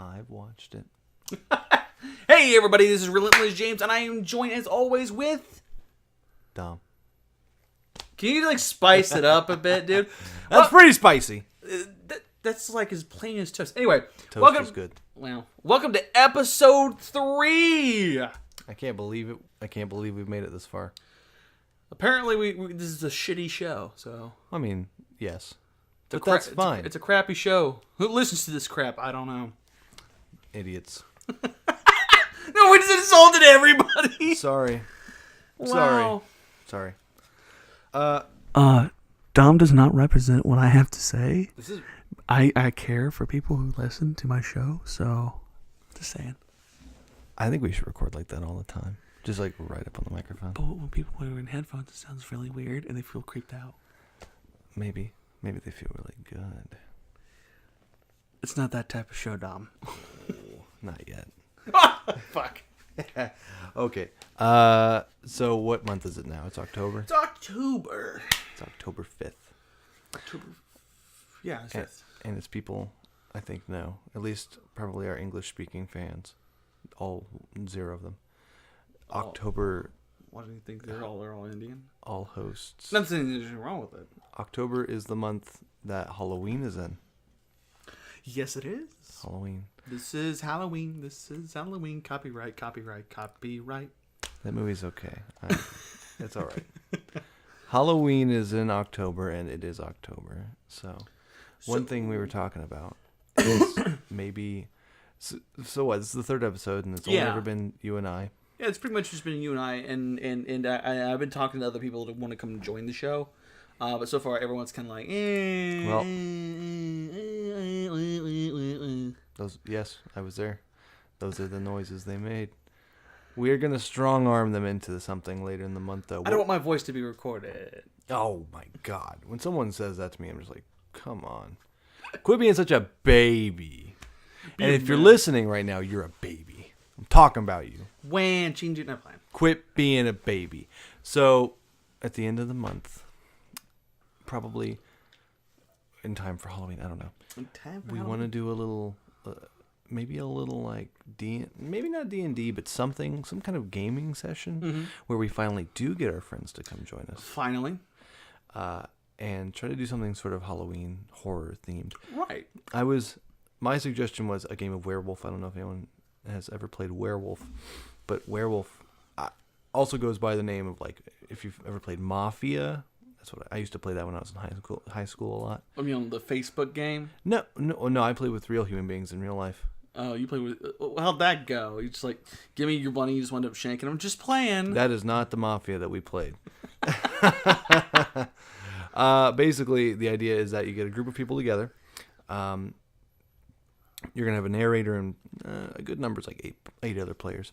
I've watched it. Hey everybody, this is Relentless James, and I am joined as always with... Dom. Can you like spice it up a bit, dude? That's pretty spicy. That's like as plain as toast. Anyway, Toast is good. Well, welcome to episode 3. I can't believe it. I can't believe we've made it this far. Apparently, this is a shitty show, so... I mean, yes. But that's fine. It's a crappy show. Who listens to this crap? I don't know. Idiots. No, we just insulted everybody. Sorry. Wow. Sorry. Dom does not represent what I have to say. This is... I care for people who listen to my show, so just saying. I think we should record like that all the time. Just like right up on the microphone. But when people are in headphones, it sounds really weird and they feel creeped out. Maybe they feel really good. It's not that type of show, Dom. Not yet. Fuck. Okay. So what month is it now? It's October? It's October. It's October 5th. October. Yeah, it's 5th. And it's people, I think, know. At least probably our English-speaking fans. All 0 of them. October... Why do you think they're all Indian? All hosts. Nothing wrong with it. October is the month that Halloween is in. Yes, it is. Halloween. This is Halloween. This is Halloween. Copyright. That movie's okay. It's all right. Halloween is in October, and it is October. So one thing we were talking about is maybe... So what? This is the 3rd episode, and it's only ever been you and I. Yeah, it's pretty much just been you and I, and I've been talking to other people that want to come join the show. But so far, everyone's kind of like, Well, yes, I was there. Those are the noises they made. We're going to strong-arm them into something later in the month, though. I don't want my voice to be recorded. Oh, my God. When someone says that to me, I'm just like, come on. Quit being such a baby. And if you're listening right now, you're a baby. I'm talking about you. When change it, never mind. Quit being a baby. So, at the end of the month, probably in time for Halloween, I don't know. In time for we Halloween? want to do a little, maybe a little like maybe not D&D, but some kind of gaming session where we finally do get our friends to come join us. Finally. And try to do something sort of Halloween horror themed. Right. My suggestion was a game of Werewolf. I don't know if anyone has ever played Werewolf, but Werewolf also goes by the name of, like, if you've ever played Mafia. That's what I used to play that when I was in high school a lot. I mean, on the Facebook game? No, I played with real human beings in real life. Oh, you played with... How'd that go? You just like, give me your money, you just wound up shanking them. Just playing. That is not the Mafia that we played. Basically, the idea is that you get a group of people together. You're going to have a narrator and a good number is like eight other players.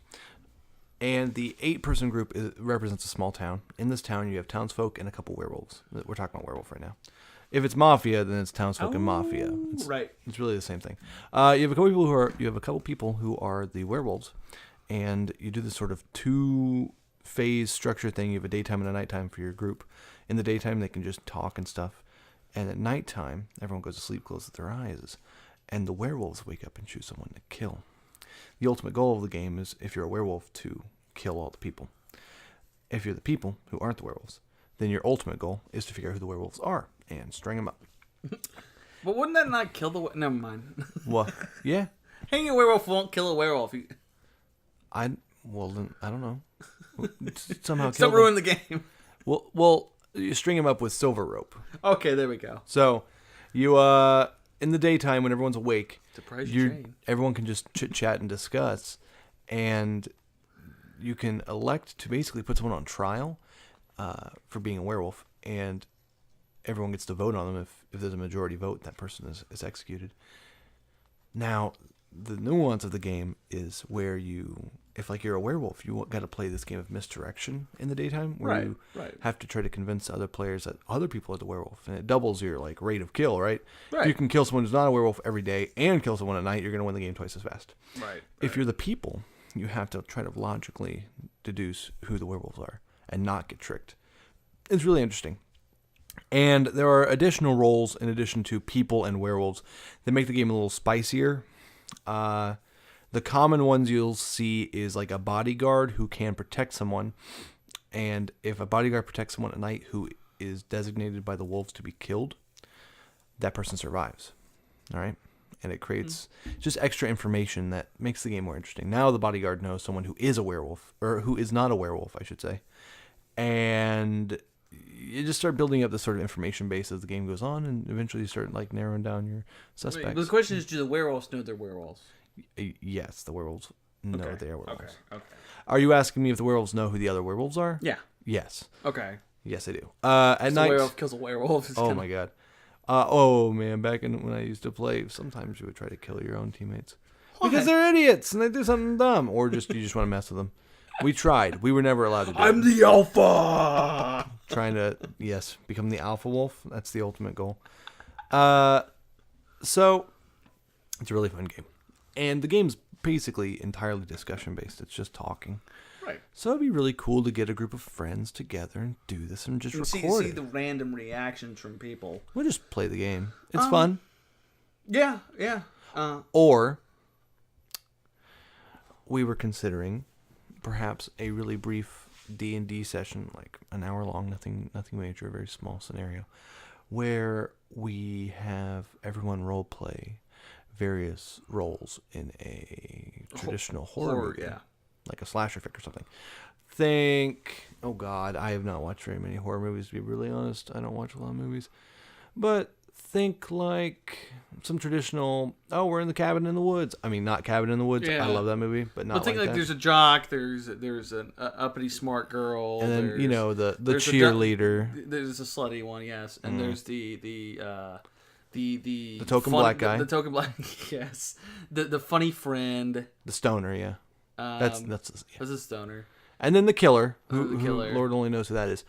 And the 8-person group represents a small town. In this town, you have townsfolk and a couple werewolves. We're talking about werewolf right now. If it's Mafia, then it's townsfolk and Mafia. Right. It's really the same thing. You have a couple people who are the werewolves, and you do this sort of 2-phase structure thing. You have a daytime and a nighttime for your group. In the daytime, they can just talk and stuff. And at nighttime, everyone goes to sleep, closes their eyes. And the werewolves wake up and choose someone to kill. The ultimate goal of the game is, if you're a werewolf, to kill all the people. If you're the people who aren't the werewolves, then your ultimate goal is to figure out who the werewolves are and string them up. But wouldn't that not kill the... Never mind. What? Yeah. Hanging a werewolf won't kill a werewolf. I don't know. Somehow Don't ruin the game. Well, you string them up with silver rope. Okay, there we go. So, you in the daytime when everyone's awake, everyone can just chit chat and discuss, and you can elect to basically put someone on trial for being a werewolf, and everyone gets to vote on them. If there's a majority vote, that person is executed. Now, the nuance of the game is where if you're a werewolf, you got to play this game of misdirection in the daytime, where you have to try to convince other players that other people are the werewolf, and it doubles your rate of kill, right? If you can kill someone who's not a werewolf every day and kill someone at night, you're going to win the game twice as fast. Right. If you're the people, you have to try to logically deduce who the werewolves are and not get tricked. It's really interesting. And there are additional roles in addition to people and werewolves that make the game a little spicier. The common ones you'll see is like a bodyguard who can protect someone. And if a bodyguard protects someone at night who is designated by the wolves to be killed, that person survives. All right? And it creates just extra information that makes the game more interesting. Now the bodyguard knows someone who is a werewolf, or who is not a werewolf, I should say. And you just start building up this sort of information base as the game goes on, and eventually you start like narrowing down your suspects. Wait, but the question is, do the werewolves know they're werewolves? Yes, the werewolves know they are werewolves. Okay. Are you asking me if the werewolves know who the other werewolves are? Yeah. Yes. Okay. Yes, I do. At night, a werewolf kills a werewolf. Oh my god. Oh man, back when I used to play, sometimes you would try to kill your own teammates because they're idiots and they do something dumb, or you just want to mess with them. We tried. We were never allowed to do it. I'm the alpha. Trying to become the alpha wolf. That's the ultimate goal. So it's a really fun game, and the game's basically entirely discussion based. It's just talking. Right. So it'd be really cool to get a group of friends together and do this and just record see it. the random reactions from people. We'll just play the game. It's fun. Yeah. Or we were considering perhaps a really brief D&D session, like an hour long, nothing major, a very small scenario, where we have everyone role play various roles in a traditional horror movie. Yeah. Like a slasher fic or something. Oh God, I have not watched very many horror movies, to be really honest. I don't watch a lot of movies. But think like some traditional, we're in the cabin in the woods. I mean, not Cabin in the Woods. Yeah. I love that movie, but not think like that. There's a jock, there's an uppity smart girl. And then, the cheerleader. There's a slutty one, yes. And there's the token black guy. The token black, yes. The funny friend. The stoner, yeah. That's a stoner. And then the killer, who Lord only knows who that is.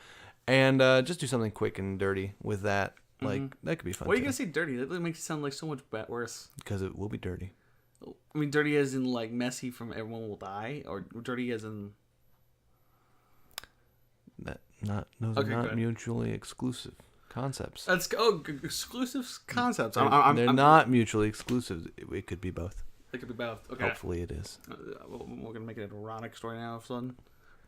And just do something quick and dirty with that. Like, that could be fun. Why are you going to say dirty? That makes it sound like so much worse. Because it will be dirty. I mean, dirty as in, like, messy from everyone will die? Or dirty as in... Those are not mutually exclusive concepts. Exclusive concepts. They're not mutually exclusive. It could be both. It could be both. Okay. Hopefully it is. We're gonna make it an erotic story now. All of a sudden,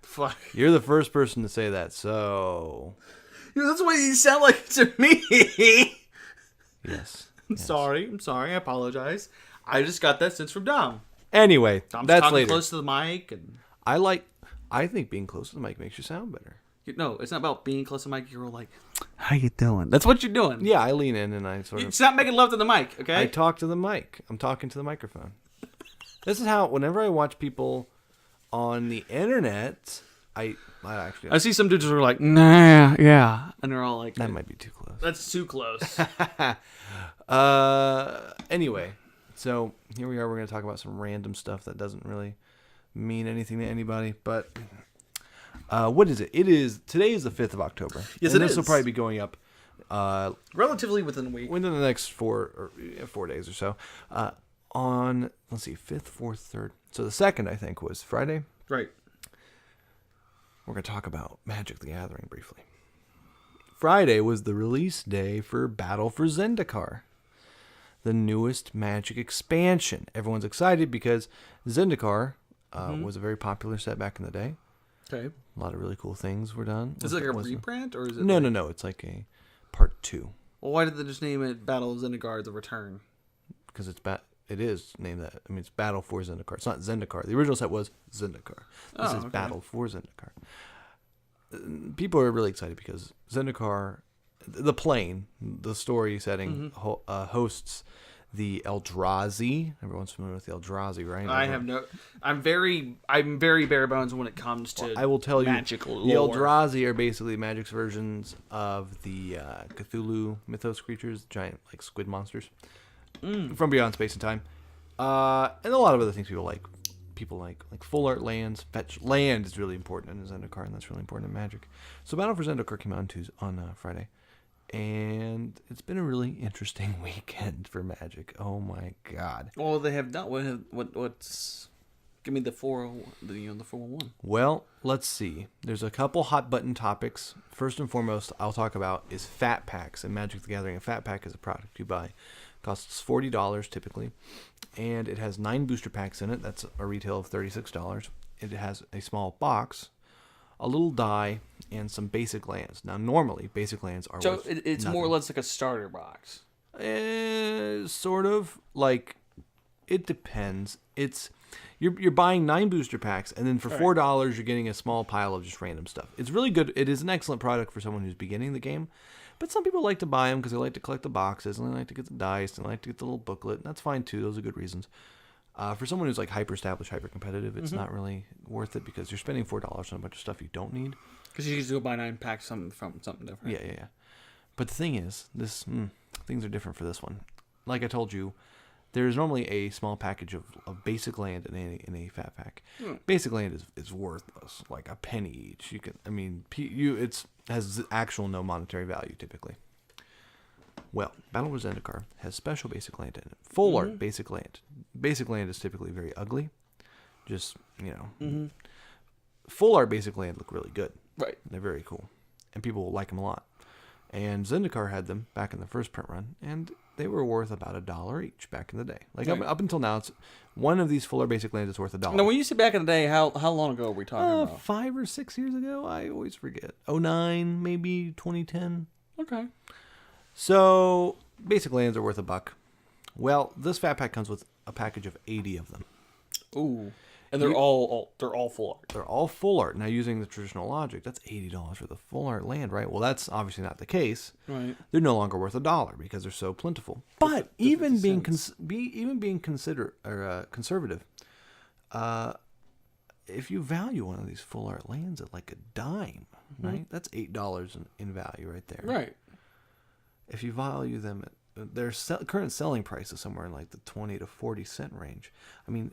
fuck. You're the first person to say that, so. That's what you sound like to me. Yes. I'm sorry. I apologize. I just got that sense from Dom. Anyway, Dom's that's talking later. Close to the mic, and I think being close to the mic makes you sound better. No, it's not about being close to the mic. You're like, how you doing? That's what you're doing. Yeah, I lean in and I sort of... Stop making love to the mic, okay? I talk to the mic. I'm talking to the microphone. This is how, whenever I watch people on the internet, I see some dudes who are like, nah, yeah. And they're all like... That might be too close. That's too close. Anyway, so here we are. We're going to talk about some random stuff that doesn't really mean anything to anybody, but... what is it? Today is the 5th of October. Yes, and this will probably be going up relatively within a week. Within the next 4 days or so. On, let's see, 5th, 4th, 3rd. So the 2nd, I think, was Friday. Right. We're going to talk about Magic the Gathering briefly. Friday was the release day for Battle for Zendikar, the newest Magic expansion. Everyone's excited because Zendikar was a very popular set back in the day. Okay. A lot of really cool things were done. Is it like a reprint, or is it? No. It's like a part 2. Well, why did they just name it Battle of Zendikar: The Return? Because it is named that. I mean, it's Battle for Zendikar. It's not Zendikar. The original set was Zendikar. This is Battle for Zendikar. People are really excited because Zendikar, the plane, the story setting, hosts the Eldrazi. Everyone's familiar with the Eldrazi, right? I'm very bare bones when it comes to I will tell magical you, lore. The Eldrazi are basically Magic's versions of the Cthulhu mythos creatures, giant like squid monsters from beyond space and time, and a lot of other things people like. People like full art lands. Fetch land is really important in Zendikar, and that's really important in Magic. So Battle for Zendikar came out on Friday. And it's been a really interesting weekend for Magic. Oh my god! Well, they have not. What's? Give me the 411. Well, let's see. There's a couple hot button topics. First and foremost, I'll talk about is fat packs and Magic the Gathering. A fat pack is a product you buy Costs $40 typically, and it has 9 booster packs in it. That's a retail of $36. It has a small box, a little die, and some basic lands. Now, normally, basic lands are so worth it's nothing. more or less like a starter box. Sort of. Like, it depends. You're buying 9 booster packs, and then for $4 you're getting a small pile of just random stuff. It's really good. It is an excellent product for someone who's beginning the game. But some people like to buy them because they like to collect the boxes, and they like to get the dice, and they like to get the little booklet. And that's fine too. Those are good reasons. For someone who's like hyper established, hyper competitive, it's not really worth it because you're spending $4 on a bunch of stuff you don't need. Because you just go buy 9 packs from something different. Yeah. But the thing is, things are different for this one. Like I told you, there's normally a small package of basic land in a fat pack. Basic land is worthless, like a penny each. It has actual no monetary value typically. Well, Battle for Zendikar has special basic land in it. Full art basic land. Basic land is typically very ugly. Just, full art basic land look really good. Right. They're very cool. And people will like them a lot. And Zendikar had them back in the first print run, and they were worth about $1 each back in the day. Like up until now, it's one of these fuller basic lands is worth $1. Now, when you say back in the day, how long ago are we talking about? 5 or 6 years ago. I always forget. 2009, maybe 2010. Okay. So basic lands are worth $1. Well, this fat pack comes with a package of 80 of them. Ooh. And they're all full art. They're all full art. Now, using the traditional logic, that's $80 for the full art land, right? Well, that's obviously not the case. Right. They're no longer worth $1 because they're so plentiful. But even being conservative, if you value one of these full art lands at like a dime, right? That's $8 in value right there. Right. If you value them at their current selling price is somewhere in like the 20 to 40 cent range. I mean,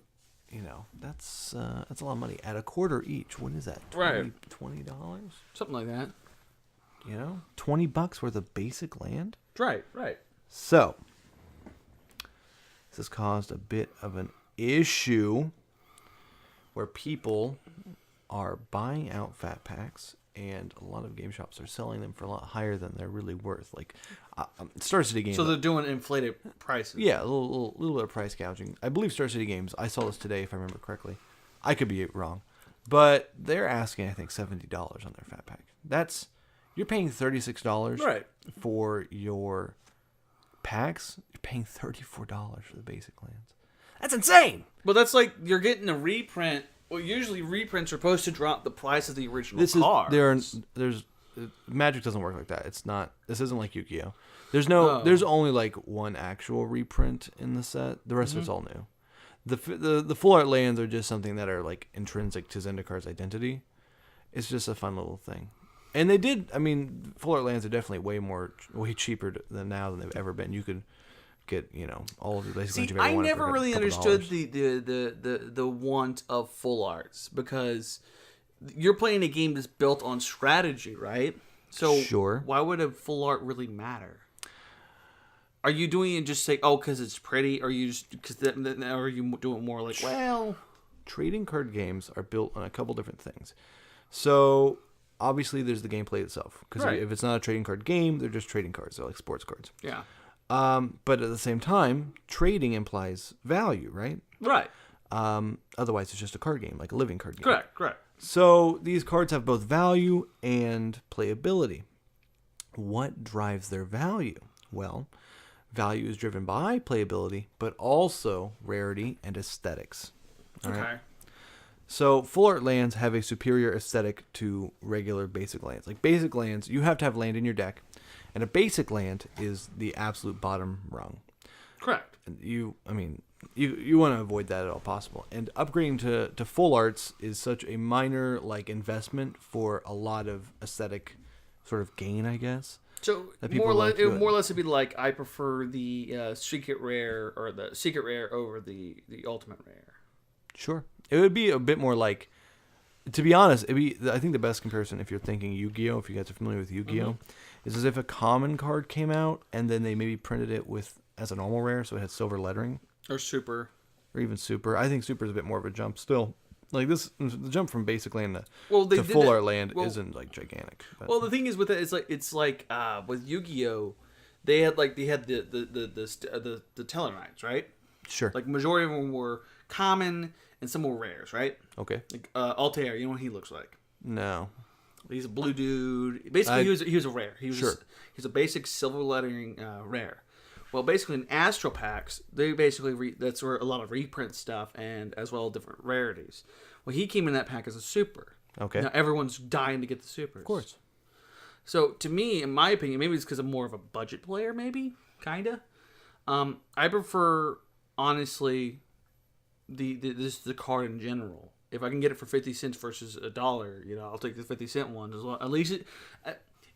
that's a lot of money. At a quarter each, what is that? $20? Something like that. $20 worth of basic land? Right. So, this has caused a bit of an issue where people are buying out fat packs, and a lot of game shops are selling them for a lot higher than they're really worth. Like, Star City Games. So they're doing inflated prices. Yeah, a little bit of price gouging. I believe Star City Games, I saw this today if I remember correctly. I could be wrong. But they're asking, I think, $70 on their fat pack. You're paying $36 for your packs. You're paying $34 for the basic lands. That's insane! But that's like you're getting a reprint. Well, usually reprints are supposed to drop the price of the original cards. Magic doesn't work like that. This isn't like Yu-Gi-Oh! There's only like one actual reprint in the set. The rest of it's all new. The full art lands are just something that are like intrinsic to Zendikar's identity. It's just a fun little thing. And full art lands are definitely way cheaper than they've ever been. You could get, all of the basic lands you've ever wanted. I never really understood the want of full arts because you're playing a game that's built on strategy, right? So sure. Why would a full art really matter? Are you doing it just because it's pretty, or are you doing more like? Well, trading card games are built on a couple different things. So obviously, there's the gameplay itself. Because if it's not a trading card game, they're just trading cards. They're like sports cards. Yeah. But at the same time, trading implies value, right? Right. Otherwise, it's just a card game, like a living card game. Correct. So these cards have both value and playability. What drives their value? Well, value is driven by playability, but also rarity and aesthetics. All right? So full art lands have a superior aesthetic to regular basic lands. Like basic lands, you have to have land in your deck, and a basic land is the absolute bottom rung. Correct. And you want to avoid that at all possible. And upgrading to full arts is such a minor investment for a lot of aesthetic sort of gain, I guess. So more or less it'd be like I prefer the secret rare or the secret rare over the ultimate rare. Sure. It would be a bit more like, to be honest, I think the best comparison, if you're thinking Yu-Gi-Oh!, if you guys are familiar with Yu-Gi-Oh!, is as if a common card came out and then they maybe printed it as a normal rare, so it had silver lettering. Or super. Or even super. I think super is a bit more of a jump still. Like the jump from basic land to full art land isn't gigantic. But. Well, the thing is with it, it's like with Yu-Gi-Oh!, they had the Tellarknights, right? Sure. Like majority of them were common and some were rares, right? Okay. Like Altair, you know what he looks like? No. He's a blue dude. Basically, he was a rare. He was he's a basic silver lettering rare. Well, basically in Astral Packs, they basically that's where a lot of reprint stuff and as well different rarities. Well, he came in that pack as a super. Okay. Now everyone's dying to get the supers. Of course. So to me, in my opinion, maybe it's because I'm more of a budget player. Maybe kinda. I prefer honestly the card in general. If I can get it for 50 cents versus $1, I'll take the 50-cent one as well. At least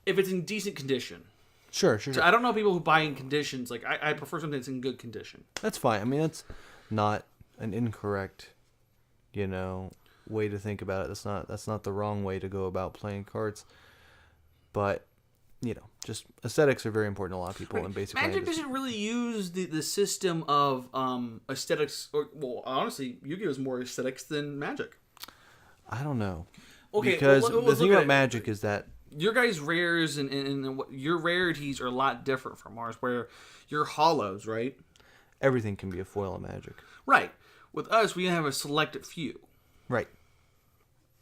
if it's in decent condition. Sure. So I don't know people who buy in conditions. Like I prefer something that's in good condition. That's fine. I mean, that's not an incorrect, way to think about it. That's not the wrong way to go about playing cards. But just aesthetics are very important to a lot of people. Right. And basically, Magic doesn't really use the system of aesthetics. Honestly, Yu-Gi-Oh is more aesthetics than Magic. I don't know. Okay, because the thing about Magic is that your guys' rares and your rarities are a lot different from ours. Where your hollows, right? Everything can be a foil in Magic. Right. With us, we have a selected few. Right.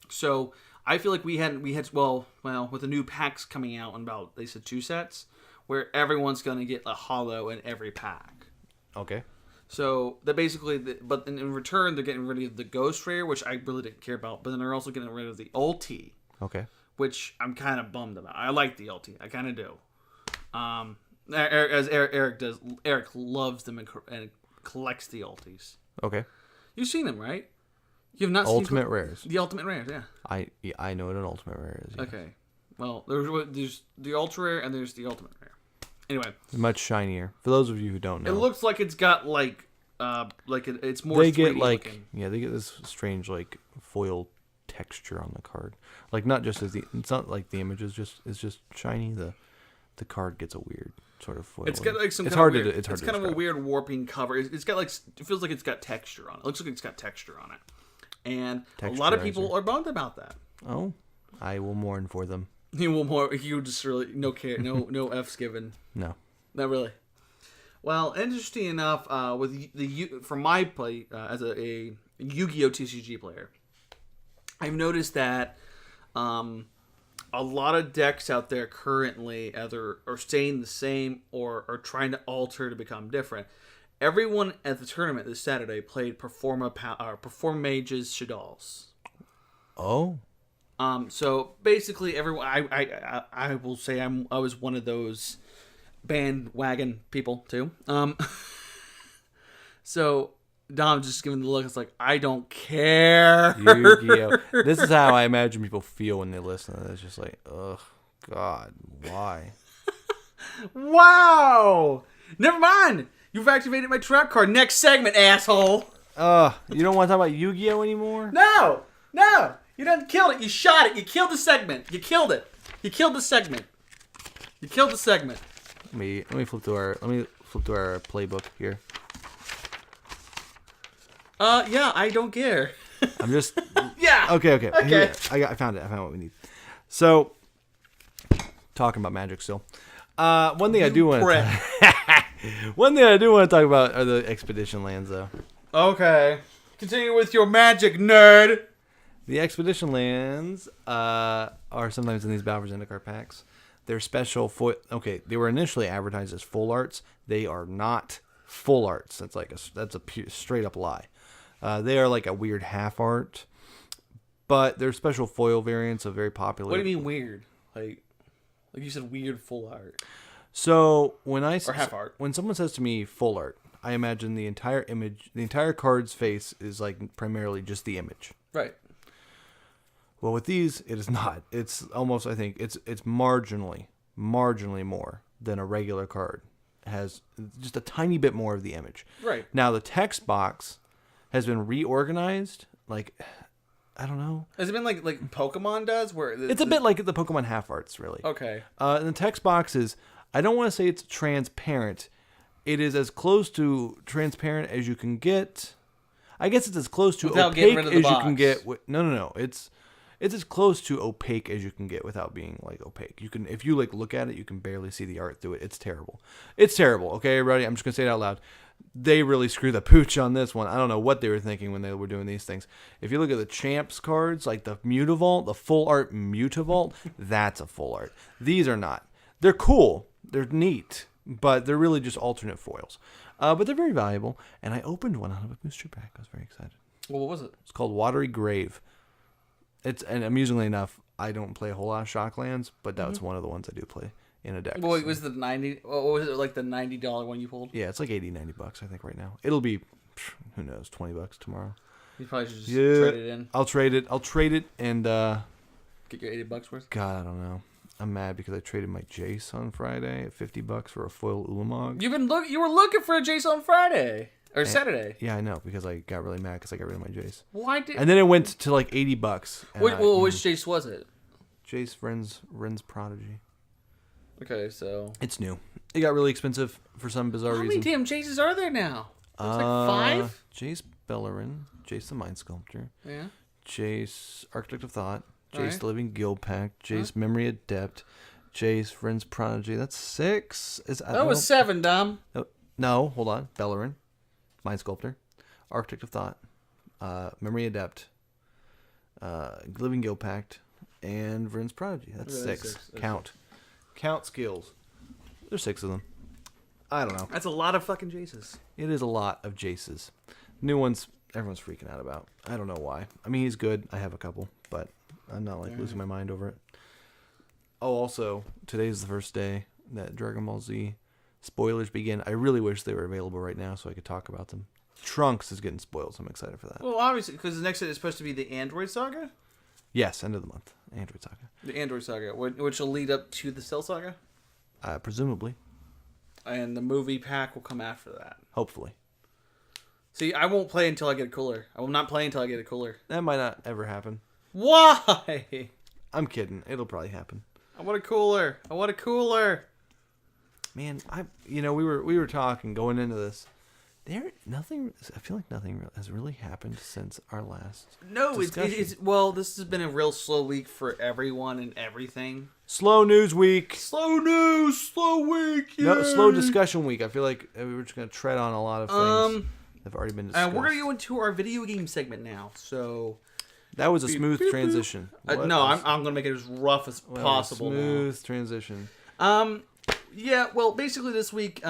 So I feel like we had with the new packs coming out in about, they said 2 sets, where everyone's going to get a hollow in every pack. Okay. So that basically, but in return, they're getting rid of the Ghost Rare, which I really didn't care about, but then they're also getting rid of the Ulti. Okay. Which I'm kind of bummed about. I like the Ulti. I kind of do. As Eric does. Eric loves them and collects the Ultis. Okay. You've seen them, right? You have not Ultimate seen rares. The Ultimate Rares, yeah. I know what an Ultimate Rare is. Yeah. Okay. Well, there's the Ultra Rare and there's the Ultimate Rare. Anyway. Much shinier. For those of you who don't know. It looks like it's got it's more they get looking. they get this strange foil texture on the card. Like not just it's not like the image is just shiny. The card gets a weird sort of foil. It's got like some. It's kind hard of weird, to. It's hard it's to kind of a weird warping cover. It's got it feels like it's got texture on it. It looks like it's got texture on it, and a lot of people are bummed about that. Oh, I will mourn for them. You just really no care, no f's given. No, not really. Well, interesting enough, from my play as a Yu-Gi-Oh TCG player, I've noticed that a lot of decks out there currently either are staying the same or are trying to alter to become different. Everyone at the tournament this Saturday played Perform Mages Shaddolls. Oh. So basically, everyone. I will say I was one of those bandwagon people too. So Dom just giving the look. It's like, I don't care. Yu-Gi-Oh. This is how I imagine people feel when they listen to this. It's just like, ugh, God, why? Wow. Never mind. You've activated my trap card. Next segment, asshole. You don't want to talk about Yu-Gi-Oh anymore? No. You done killed it. You shot it. You killed the segment. You killed it. You killed the segment. Let me flip to our playbook here. Yeah, I don't care. I'm just yeah. Okay. Here, I found it. I found what we need. So, talking about Magic still. One thing I do want to talk about are the expedition lands, though. Okay. Continue with your magic, nerd. The expedition lands are sometimes in these Battle for Zendikar packs. They're special okay, they were initially advertised as full arts. They are not full arts. That's a pure, straight up lie. They are like a weird half art, but they're special foil variants of very popular. What do you mean weird? Like you said, weird full art. So or half art. When someone says to me full art, I imagine the entire image, the entire card's face is like primarily just the image. Right. Well, with these, it is not. It's almost, I think, it's marginally more than a regular card. It has just a tiny bit more of the image. Right. Now, the text box has been reorganized. Like, I don't know. Has it been like Pokemon does? It's a bit like the Pokemon half arts, really. Okay. And the text box is, I don't want to say it's transparent. It is as close to transparent as you can get. I guess it's as close to without opaque getting rid of the as box. You can get. No. It's as close to opaque as you can get without being like opaque. You can, if you like look at it, you can barely see the art through it. It's terrible. It's terrible. Okay, everybody. I'm just gonna say it out loud. They really screwed the pooch on this one. I don't know what they were thinking when they were doing these things. If you look at the champs cards, like the Mutavault, the full art Mutavault, that's a full art. These are not. They're cool. They're neat, but they're really just alternate foils. But they're very valuable. And I opened one out of a booster pack. I was very excited. Well, what was it? It's called Watery Grave. And amusingly enough, I don't play a whole lot of Shocklands, but that was one of the ones I do play in a deck. Well, it was the 90. What was it, like the $90 one you pulled? Yeah, it's like $80-$90 I think right now. It'll be, who knows, $20 tomorrow. You probably should just trade it in. I'll trade it and get your $80 worth. God, I don't know. I'm mad because I traded my Jace on Friday at $50 for a foil Ulamog. You were looking for a Jace on Friday or Saturday. Yeah, I know, because I got really mad because I got rid of my Jace. Why did? And then it went to like $80. Which Jace was it? Jace Ren's Prodigy. Okay, so it's new. It got really expensive for some bizarre reason. How many damn Jaces are there now? There's like 5? Jace Bellerin, Jace the Mind Sculptor. Yeah. Jace Architect of Thought, Jace right. the Living Guild Pact, Jace Memory Adept, Jace Ren's Prodigy. That's 6. That was 7, Dom. No, hold on. Bellerin, Mind Sculptor, Architect of Thought, Memory Adept, Living Guild Pact, and Vren's Prodigy. That's 6. Count skills. There's 6 of them. I don't know. That's a lot of fucking Jaces. It is a lot of Jaces. New ones, everyone's freaking out about. I don't know why. I mean, he's good. I have a couple, but I'm not like losing my mind over it. Oh, also, today's the first day that Dragon Ball Z spoilers begin. I really wish they were available right now so I could talk about them. Trunks is getting spoiled, so I'm excited for that. Well, obviously, because the next set is supposed to be the Android Saga? Yes, end of the month. Android Saga. The Android Saga, which will lead up to the Cell Saga? Presumably. And the movie pack will come after that. Hopefully. See, I won't play until I get a cooler. I will not play until I get a cooler. That might not ever happen. Why? I'm kidding. It'll probably happen. I want a cooler. I want a cooler. Man, we were talking going into this. I feel like nothing has really happened since our last discussion. Well, this has been a real slow week for everyone and everything. Slow news week. Slow week. Yay. No, slow discussion week. I feel like we were just going to tread on a lot of things that have already been discussed. We're going to go into our video game segment now. So that was a smooth transition. No, I'm going to make it as rough as possible. Smooth transition. Yeah, well, basically this week,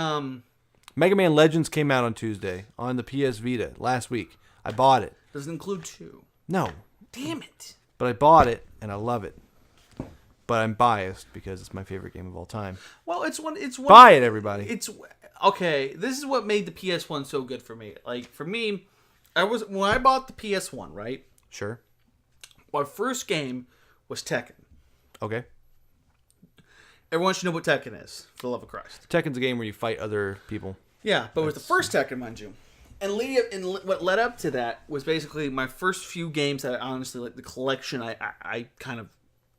Mega Man Legends came out on Tuesday on the PS Vita last week. I bought it. Does it include 2? No. Damn it. But I bought it and I love it. But I'm biased because it's my favorite game of all time. Well, it's one. Buy it, everybody. It's okay. This is what made the PS1 so good for me. Like for me, when I bought the PS1, right? Sure. My first game was Tekken. Okay. Everyone should know what Tekken is, for the love of Christ. Tekken's a game where you fight other people. Yeah, but it was the first Tekken, mind you. And what led up to that was basically my first few games that I honestly, like the collection I kind of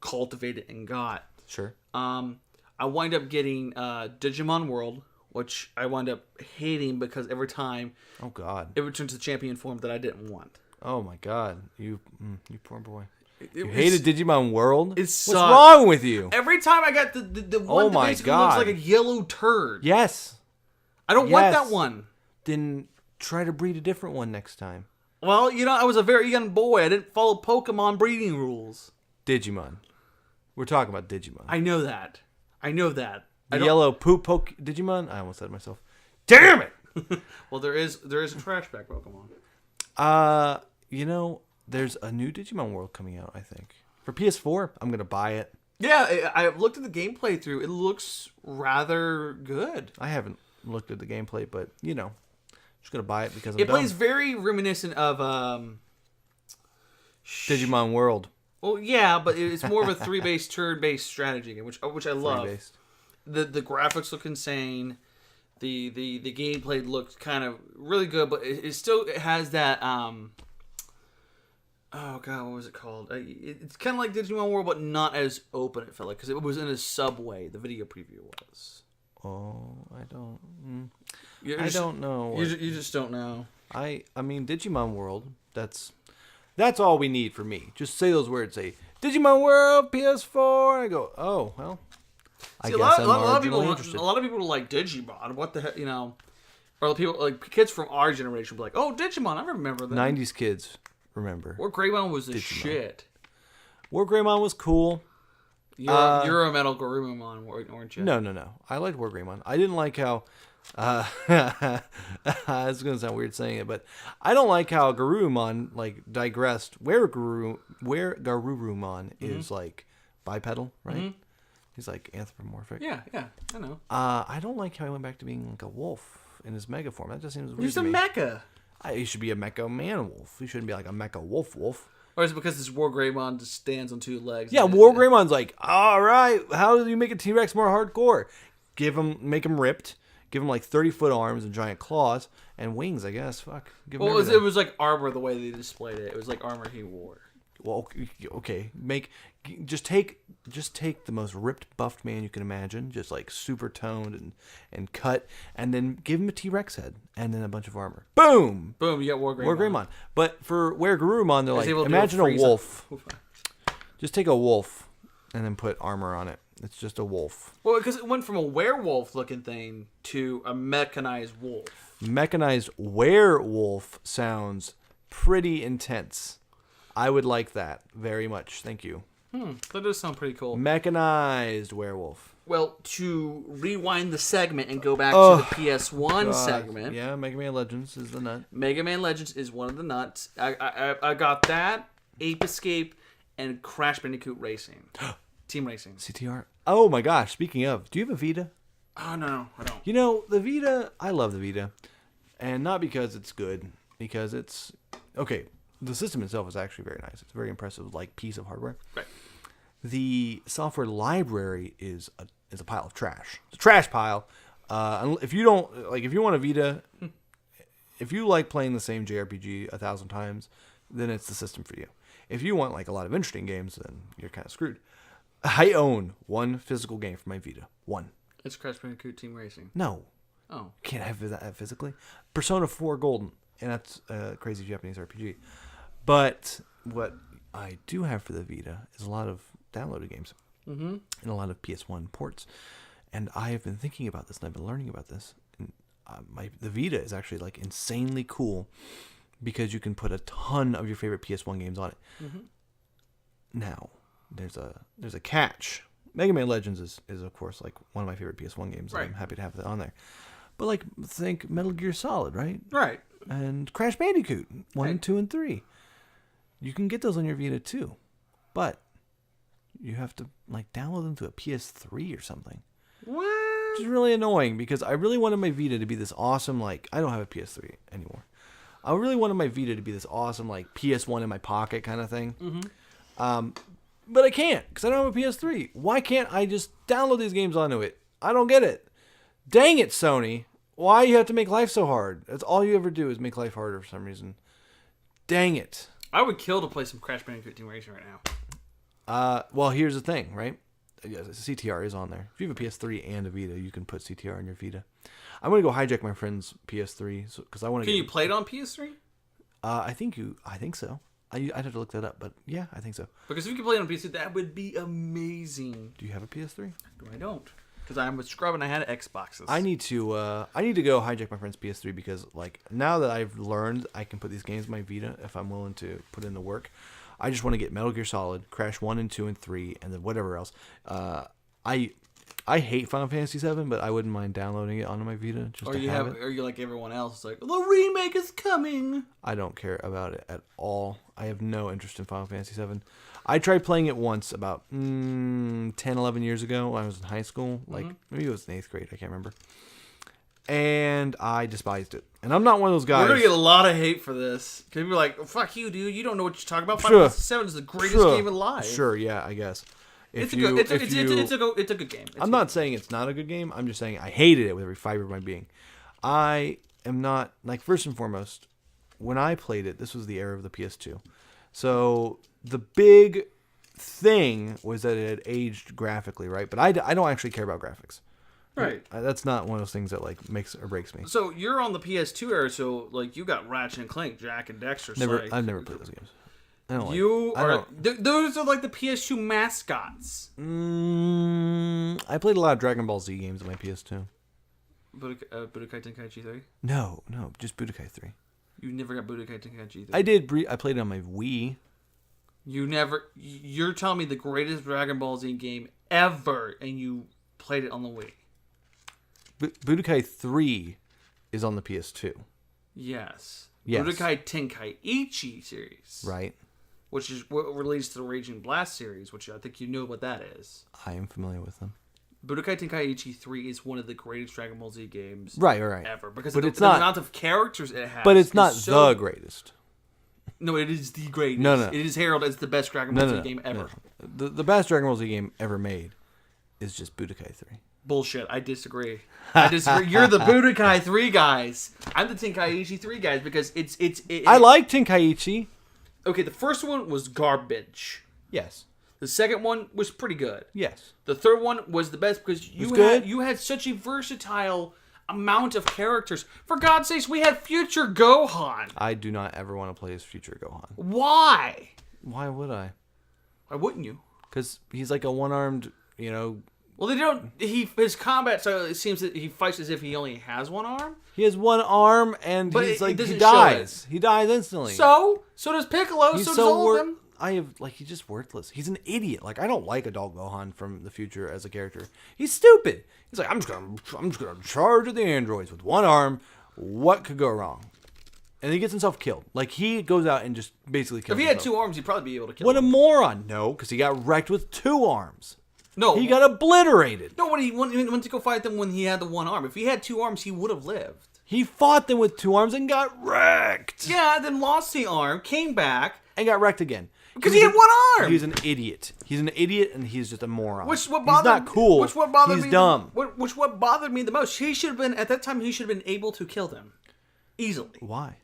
cultivated and got. Sure. I wind up getting Digimon World, which I wind up hating because every time oh god, it returned to the champion form that I didn't want. Oh my god, you poor boy. You hated Digimon World? What's wrong with you? Every time I got the one that basically looks like a yellow turd. Yes. I don't want that one. Then try to breed a different one next time. Well, I was a very young boy. I didn't follow Pokemon breeding rules. Digimon. We're talking about Digimon. I know that. The yellow poop Digimon? I almost said it myself. Damn it! Well, there is a trash bag Pokemon. There's a new Digimon World coming out, I think. For PS4, I'm going to buy it. Yeah, I looked at the gameplay through. It looks rather good. I haven't looked at the gameplay, but, just going to buy it because it plays very reminiscent of Digimon World. Well, yeah, but it's more of a 3-based, turn-based strategy game, which I love. 3-based. The graphics look insane. The gameplay looks kind of really good, but it still has that oh god, what was it called? It's kind of like Digimon World, but not as open. It felt like because it was in a subway. The video preview was. Oh, I don't. I don't know. You just don't know. I mean, Digimon World. That's That's all we need for me. Just say those words. Say Digimon World PS4. I go, oh well. I guess I'm marginally interested. A lot of people like Digimon. What the heck, Or people like kids from our generation be like, "Oh, Digimon, I remember that." 90s kids remember. War Greymon was the shit. War Greymon was cool. You're a Metal Garurumon, weren't you? No. I liked War Greymon. I didn't like how. It's gonna sound weird saying it, but I don't like how Garurumon like digressed. Where Garurumon is like bipedal, right? Mm-hmm. He's like anthropomorphic. Yeah, I know. I don't like how he went back to being like a wolf in his mega form. That just seems weird. He's a mecha. He should be a mecha man wolf. He shouldn't be like a mecha wolf. Or is it because this War Greymon just stands on two legs? Yeah, War Greymon's like, all right, how do you make a T-Rex more hardcore? Make him ripped. Give him like 30-foot arms and giant claws and wings, I guess. Fuck. It was like armor the way they displayed it. It was like armor he wore. Well, okay. Just take the most ripped, buffed man you can imagine, just like super toned and cut, and then give him a T-Rex head and then a bunch of armor. Boom! You got War Greymon. War Greymon. But for Garurumon, they're like, imagine a wolf. Just take a wolf and then put armor on it. It's just a wolf. Well, because it went from a werewolf-looking thing to a mechanized wolf. Mechanized werewolf sounds pretty intense. I would like that very much. Thank you. That does sound pretty cool. Mechanized werewolf. Well, to rewind the segment and go back to the PS1 segment. Yeah, Mega Man Legends is the nut. Mega Man Legends is one of the nuts. I got that, Ape Escape, and Crash Bandicoot Racing. Team Racing. CTR. Oh my gosh, speaking of, do you have a Vita? Oh, no, I don't. The Vita, I love the Vita. And not because it's good, because it's... Okay, the system itself is actually very nice. It's a very impressive piece of hardware. Right. The software library is a pile of trash. It's a trash pile. If you want a Vita, if you like playing the same JRPG 1,000 times, then it's the system for you. If you want a lot of interesting games, then you're kind of screwed. I own one physical game for my Vita. One. It's Crash Bandicoot Team Racing. No. Oh. Can't have that physically. Persona 4 Golden, and that's a crazy Japanese RPG. But what I do have for the Vita is a lot of downloaded games and a lot of PS1 ports. And I have been thinking about this, and I've been learning about this. And the Vita is actually insanely cool because you can put a ton of your favorite PS1 games on it. Now, there's a catch. Mega Man Legends is of course one of my favorite PS1 games. Right. I'm happy to have that on there. But think Metal Gear Solid, right? Right. And Crash Bandicoot 1, 2, and 3. You can get those on your Vita too, but you have to download them to a PS3 or something. What? Which is really annoying because I really wanted my Vita to be this awesome. I don't have a PS3 anymore. I really wanted my Vita to be this awesome PS1 in my pocket kind of thing. But I can't because I don't have a PS3. Why can't I just download these games onto it? I don't get it. Dang it, Sony. Why you have to make life so hard? That's all you ever do is make life harder for some reason. Dang it. I would kill to play some Crash Bandicoot Team Racing right now. Well, here's the thing, right? Yes, CTR is on there. If you have a PS3 and a Vita, you can put CTR on your Vita. I'm going to go hijack my friend's PS3 because I want to. Can you play it on PS3? I think so. I'd have to look that up, but yeah, I think so. Because if you can play it on PS3, that would be amazing. Do you have a PS3? I don't. Because I'm a scrub and I had Xboxes. I need to go hijack my friend's PS3 because now that I've learned I can put these games in my Vita if I'm willing to put in the work. I just want to get Metal Gear Solid, Crash 1 and 2 and 3, and then whatever else. I hate Final Fantasy 7, but I wouldn't mind downloading it onto my Vita just to have it. Or you like everyone else, the remake is coming. I don't care about it at all. I have no interest in Final Fantasy 7. I tried playing it once about 10, 11 years ago when I was in high school. Maybe it was in 8th grade. I can't remember. And I despised it. And I'm not one of those guys. We're going to get a lot of hate for this. Because people are like, fuck you, dude. You don't know what you're talking about. Final Fantasy 7 is the greatest game alive. Sure, yeah, I guess. It's a good game. I'm not saying it's not a good game. I'm just saying I hated it with every fiber of my being. I am not, first and foremost, when I played it, this was the era of the PS2. So the big thing was that it had aged graphically, right? But I don't actually care about graphics. Right. That's not one of those things that makes or breaks me. So you're on the PS2 era, so you got Ratchet and Clank, Jack and Dexter. I've never played those games. Those are like the PS2 mascots. I played a lot of Dragon Ball Z games on my PS2. Budokai Tenkaichi 3? No, just Budokai 3. You never got Budokai Tenkaichi 3? I did. I played it on my Wii. You're telling me the greatest Dragon Ball Z game ever, and you played it on the Wii? Budokai 3 is on the PS2. Yes. Yes. Budokai Tenkaichi series. Right. Which is what relates to the Raging Blast series, which I think you know what that is. I am familiar with them. Budokai Tenkaichi 3 is one of the greatest Dragon Ball Z games ever. Because but of it's the not, amount of characters it has. But it's not the greatest. No, it is the greatest. No. It is heralded as the best Dragon Ball Z game ever. No. The best Dragon Ball Z game ever made is just Budokai 3. Bullshit. I disagree. You're the Budokai 3 guys. I'm the Tenkaichi 3 guys because I like Tenkaichi. Okay, the first one was garbage. Yes. The second one was pretty good. Yes. The third one was the best because you had such a versatile amount of characters. For God's sakes, we had Future Gohan. I do not ever want to play as Future Gohan. Why? Why would I? Why wouldn't you? Because he's like a one-armed, Well, they don't. His combat style, it seems that he fights as if he only has one arm. He has one arm, and but he doesn't dies. He dies instantly. So does Piccolo. He's so does all of them. He's just worthless. He's an idiot. Like, I don't like Adult Gohan from the future as a character. He's stupid. He's like, I'm just gonna charge at the androids with one arm. What could go wrong? And he gets himself killed. Like, he goes out and just basically kills himself. If he had 2 arms, he'd probably be able to kill him. What him. a moron. No, because he got wrecked with 2 arms. No. He got obliterated. No, when he went to go fight them when he had the 1 arm. If he had 2 arms, he would have lived. He fought them with 2 arms and got wrecked. Yeah, then lost the arm, came back. And got wrecked again. Because he had 1 arm. He's an idiot. He's an idiot, and he's just a moron. He's not cool. He's dumb. What bothered me the most, he should have been, at that time, he should have been able to kill them. Easily. Why?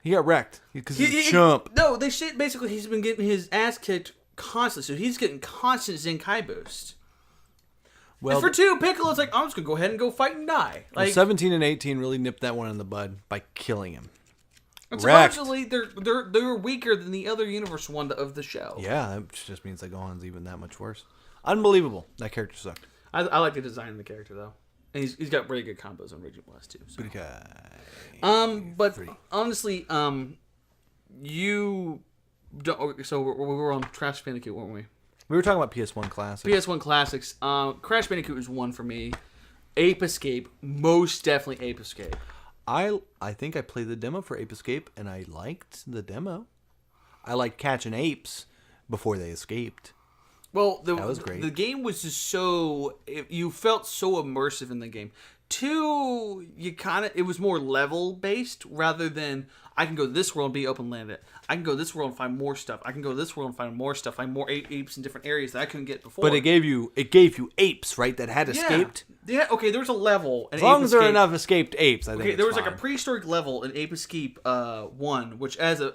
He got wrecked. Because he's a chump. No, basically, he's been getting his ass kicked constantly, so he's getting constant Zenkai boost. Well, and for 2, Piccolo's like, I'm just going to go ahead and go fight and die. Like, 17 and 18 really nipped that one in the bud by killing him. And supposedly, they're weaker than the other universe one of the show. Yeah, that just means that Gohan's even that much worse. Unbelievable. That character sucked. I like the design of the character, though. And he's got really good combos on Raging Blast, too. So. But 3. honestly, you don't... So we were on Crash Bandicoot, weren't we? We were talking about PS1 classics. PS1 classics. Crash Bandicoot was 1 for me. Ape Escape, most definitely Ape Escape. I think I played the demo for Ape Escape, and I liked the demo. I liked catching apes before they escaped. Well, that was great. The game was just so... You felt so immersive in the game. 2, it was more level-based rather than... I can go to this world and be open-landed. I can go to this world and find more stuff. I can go to this world and find more stuff. Find more apes in different areas that I couldn't get before. But it gave you apes, right, that had escaped? Yeah, okay, there was a level. As long as there are enough escaped apes, I think there was fine. like a prehistoric level in Ape Escape 1, which as a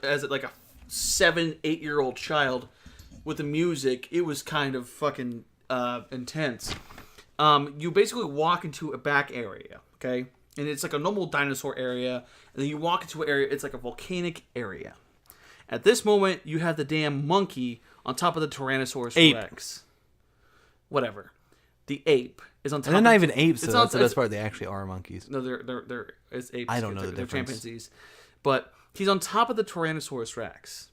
7-8-year-old child with the music, it was kind of fucking intense. You basically walk into a back area, okay? And it's like a normal dinosaur area. And then you walk into an area, it's like a volcanic area. At this moment, you have the damn monkey on top of the Tyrannosaurus Rex. Whatever. The ape is on top. And they're not even apes, though. That's the best part. They actually are monkeys. No, they're it's apes. I don't know the they're difference. Chimpanzees. But he's on top of the Tyrannosaurus Rex.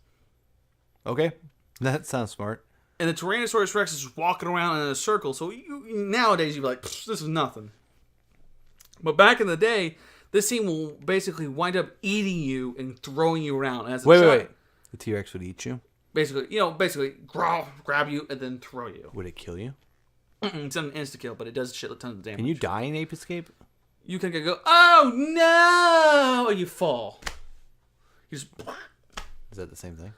Okay. That sounds smart. And the Tyrannosaurus Rex is walking around in a circle. So nowadays, you'd be like, this is nothing. But back in the day, this thing will basically wind up eating you and throwing you around. As a wait. The T-Rex would eat you? Basically, grab you and then throw you. Would it kill you? It's an insta-kill, but it does shit tons of damage. Can you die in Ape Escape? You can go, oh no! And you fall. You just... Is that the same thing?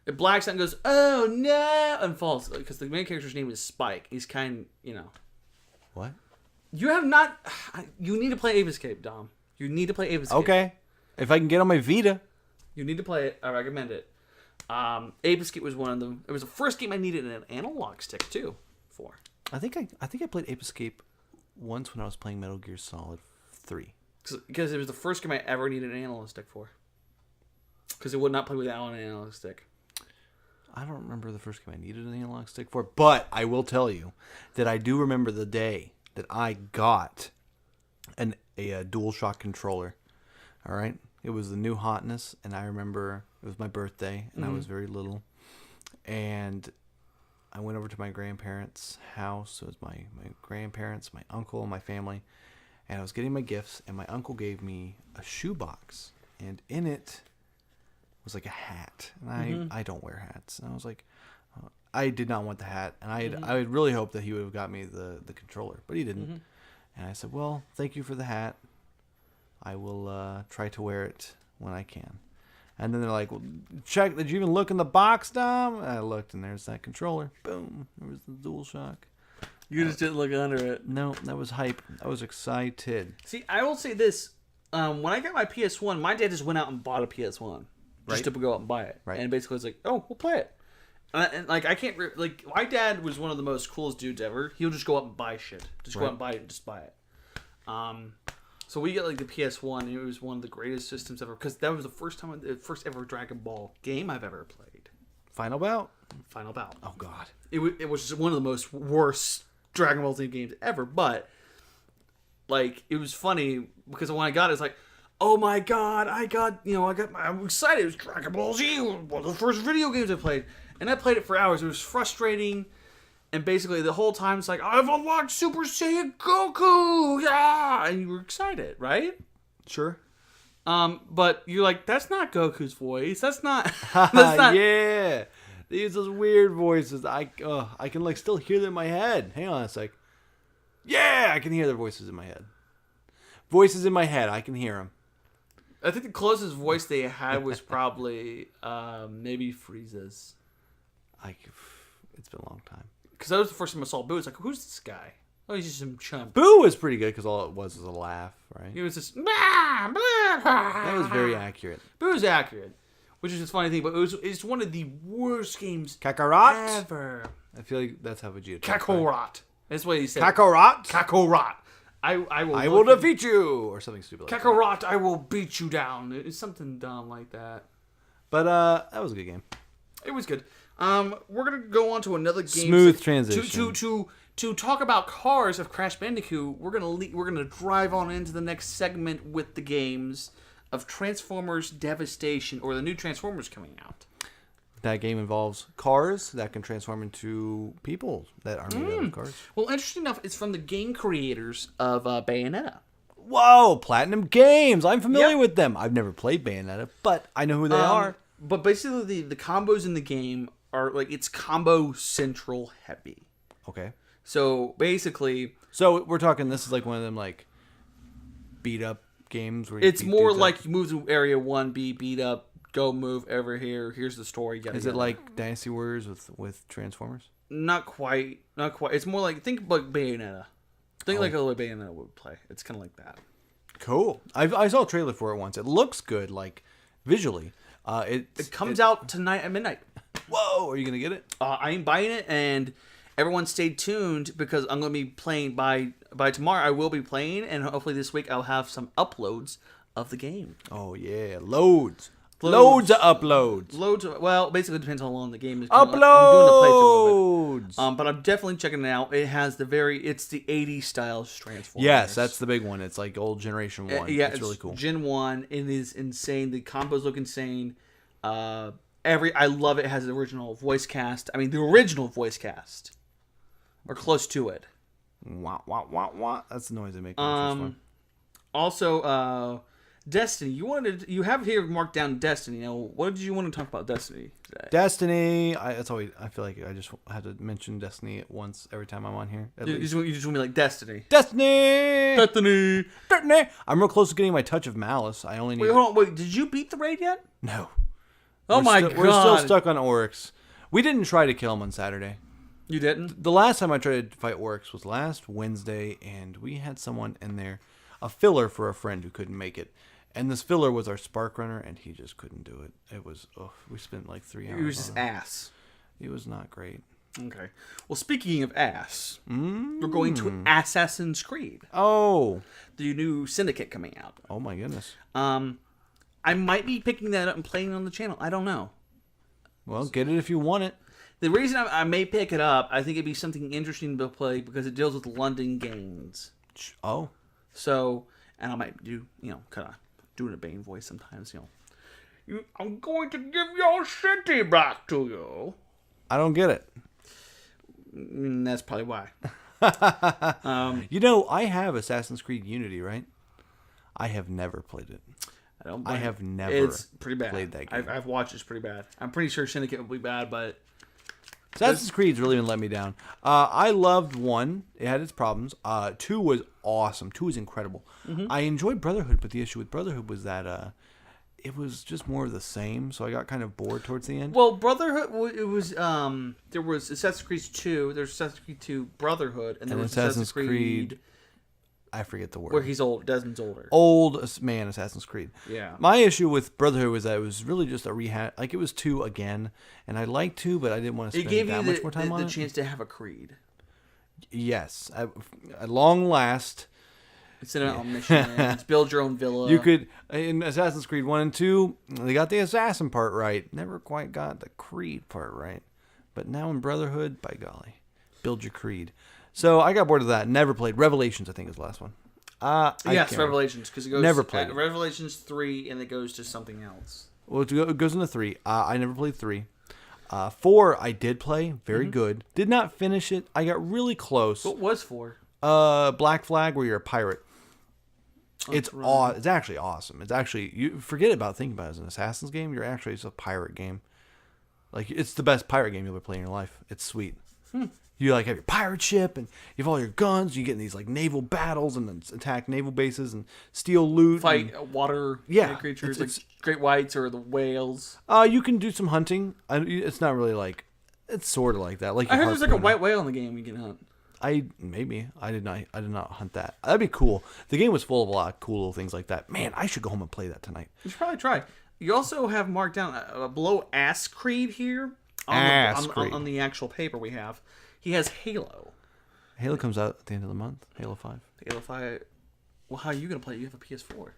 It blacks out and goes, oh no! And falls. Because the main character's name is Spike. He's What? You have not... You need to play Ape Escape, Dom. You need to play Ape Escape. Okay. If I can get on my Vita. You need to play it. I recommend it. Ape Escape was one of them. It was the first game I needed an analog stick, too, for. I think I played Ape Escape once when I was playing Metal Gear Solid 3. Because it was the first game I ever needed an analog stick for. Because it would not play without an analog stick. I don't remember the first game I needed an analog stick for, but I will tell you that I do remember the day that I got a DualShock controller. All right? It was the new hotness, and I remember it was my birthday, and I was very little. And I went over to my grandparents' house. It was my grandparents, my uncle, and my family. And I was getting my gifts, and my uncle gave me a shoebox. And in it was like a hat. And I don't wear hats. And I was like, I did not want the hat. And I would really hoped that he would have got me the controller. But he didn't. And I said, well, thank you for the hat. I will try to wear it when I can. And then they're like, well, check, did you even look in the box, Dom? And I looked, and there's that controller. Boom. There was the DualShock. You just didn't look under it. No, that was hype. I was excited. See, I will say this. When I got my PS1, my dad just went out and bought a PS1. Just to go out and buy it. Right. And basically was like, oh, we'll play it. And like, I can't... like, my dad was one of the most coolest dudes ever. He'll just go out and buy shit. Just go out and buy it and just buy it. So we got like the PS1, and it was one of the greatest systems ever, because that was the first first ever Dragon Ball game I've ever played. Final Bout? Final Bout. Oh, God. It was just one of the most worst Dragon Ball Z games ever, but like, it was funny, because when I got it, it's like, oh my God, I'm excited. It was Dragon Ball Z, one of the first video games I played. And I played it for hours. It was frustrating. And basically, the whole time, it's like, I've unlocked Super Saiyan Goku! Yeah! And you were excited, right? Sure. But you're like, that's not Goku's voice. That's not... Yeah! They use those weird voices. I can, like, still hear them in my head. Hang on a sec. Yeah! I can hear their voices in my head. Voices in my head. I can hear them. I think the closest voice they had was probably maybe Frieza's. It's been a long time. Because that was the first time I saw Boo. It's like, who's this guy? Oh, he's just some chump. Boo was pretty good because all it was a laugh, right? He was just... That was very accurate. Boo was accurate, which is a funny thing, but it's one of the worst games Kakarot? ever. I feel like that's how Vegeta... Kakarot. That's what he said. Kakarot? Kakarot. I will defeat you! Or something stupid like Kakarot, I will beat you down. It's something dumb like that. But that was a good game. It was good. We're gonna go on to another game. Smooth transition. To talk about cars of Crash Bandicoot. We're gonna drive on into the next segment with the games of Transformers Devastation, or the new Transformers coming out. That game involves cars that can transform into people that are made out of cars. Well, interesting enough, it's from the game creators of Bayonetta. Whoa, Platinum Games! I'm familiar with them. I've never played Bayonetta, but I know who they are. But basically, the combos in the game are like, it's combo central heavy. Okay. So basically, we're talking. This is like one of them like beat up games where it's more like you move to area 1B, beat up, go move over here. Here's the story. Is it like Dynasty Warriors with Transformers? Not quite. It's more like, think about Bayonetta. Think like the way Bayonetta would play. It's kind of like that. Cool. I saw a trailer for it once. It looks good, like visually. It comes out tonight at midnight. Whoa! Are you gonna get it? I am buying it, and everyone stay tuned because I'm gonna be playing by tomorrow. I will be playing, and hopefully this week I'll have some uploads of the game. Oh yeah, loads of uploads. Well, basically it depends how long the game is. Uploads. I'm doing the playthrough of it. But I'm definitely checking it out. It has it's the 80s style Transformers. Yes, that's the big one. It's like old Generation 1. Yeah, it's really cool. Gen 1. It is insane. The combos look insane. I love it. It has the original voice cast. I mean, the original voice cast. Or close to it. Wah, wah, wah, wah. That's the noise they make. Also, Destiny. You have here marked down Destiny. Now, what did you want to talk about Destiny today? Destiny. I feel like I just have to mention Destiny once every time I'm on here. You just want to be like Destiny. Destiny. I'm real close to getting my touch of Malice. I only need. Wait, hold on. Wait, did you beat the raid yet? No. Oh my God. We're still stuck on Oryx. We didn't try to kill him on Saturday. You didn't? The last time I tried to fight Oryx was last Wednesday, and we had someone in there, a filler for a friend who couldn't make it. And this filler was our Spark Runner, and he just couldn't do it. It was, we spent like 3 hours. It was just ass. It was not great. Okay. Well, speaking of ass, we're going to Assassin's Creed. Oh. The new Syndicate coming out. Oh my goodness. I might be picking that up and playing it on the channel. I don't know. Well, get it if you want it. The reason I may pick it up, I think it'd be something interesting to play because it deals with London games. Oh. So, and I might do, kind of doing a Bane voice sometimes, I'm going to give your city back to you. I don't get it. That's probably why. I have Assassin's Creed Unity, right? I have never played it. I have never It's pretty bad. played that game. I've watched it's pretty bad. I'm pretty sure Syndicate will be bad, but... Assassin's Creed's really been letting me down. I loved 1. It had its problems. 2 was awesome. 2 was incredible. Mm-hmm. I enjoyed Brotherhood, but the issue with Brotherhood was that it was just more of the same, so I got kind of bored towards the end. Well, Brotherhood, it was, there was Assassin's Creed 2, there's Assassin's Creed 2 Brotherhood, and there was Assassin's Creed... I forget the word. Where he's old. Desmond's older. Old man Assassin's Creed. Yeah. My issue with Brotherhood was that it was really just a rehash. Like, it was 2 again, and I liked 2, but I didn't want to spend that much more time on it. It gave you the chance to have a Creed. Yes. At long last... Instead of on missions, build your own villa. You could, in Assassin's Creed 1 and 2, they got the assassin part right. Never quite got the Creed part right. But now in Brotherhood, by golly, build your Creed. So I got bored of that. Never played. Revelations, I think, is the last one. Yes, Revelations, because it goes never played Revelations 3, and it goes to something else. Well, it goes into 3. I never played 3. 4, I did play. Very good. Did not finish it. I got really close. What was 4? Black Flag, where you're a pirate. It's it's actually awesome. It's actually, you forget about thinking about it as an Assassin's game. It's a pirate game. Like, it's the best pirate game you'll ever play in your life. It's sweet. You have your pirate ship, and you have all your guns. You get in these naval battles and then attack naval bases and steal loot. Fight water creatures like great whites or the whales. You can do some hunting. It's not really it's sort of like that. I heard there's a white whale in the game you can hunt. I did not hunt that. That'd be cool. The game was full of a lot of cool little things like that. Man, I should go home and play that tonight. You should probably try. You also have marked down below Ass Creed here on the actual paper we have. He has Halo. Halo comes out at the end of the month. Halo 5. Halo 5. Well, how are you gonna play it? You have a PS4.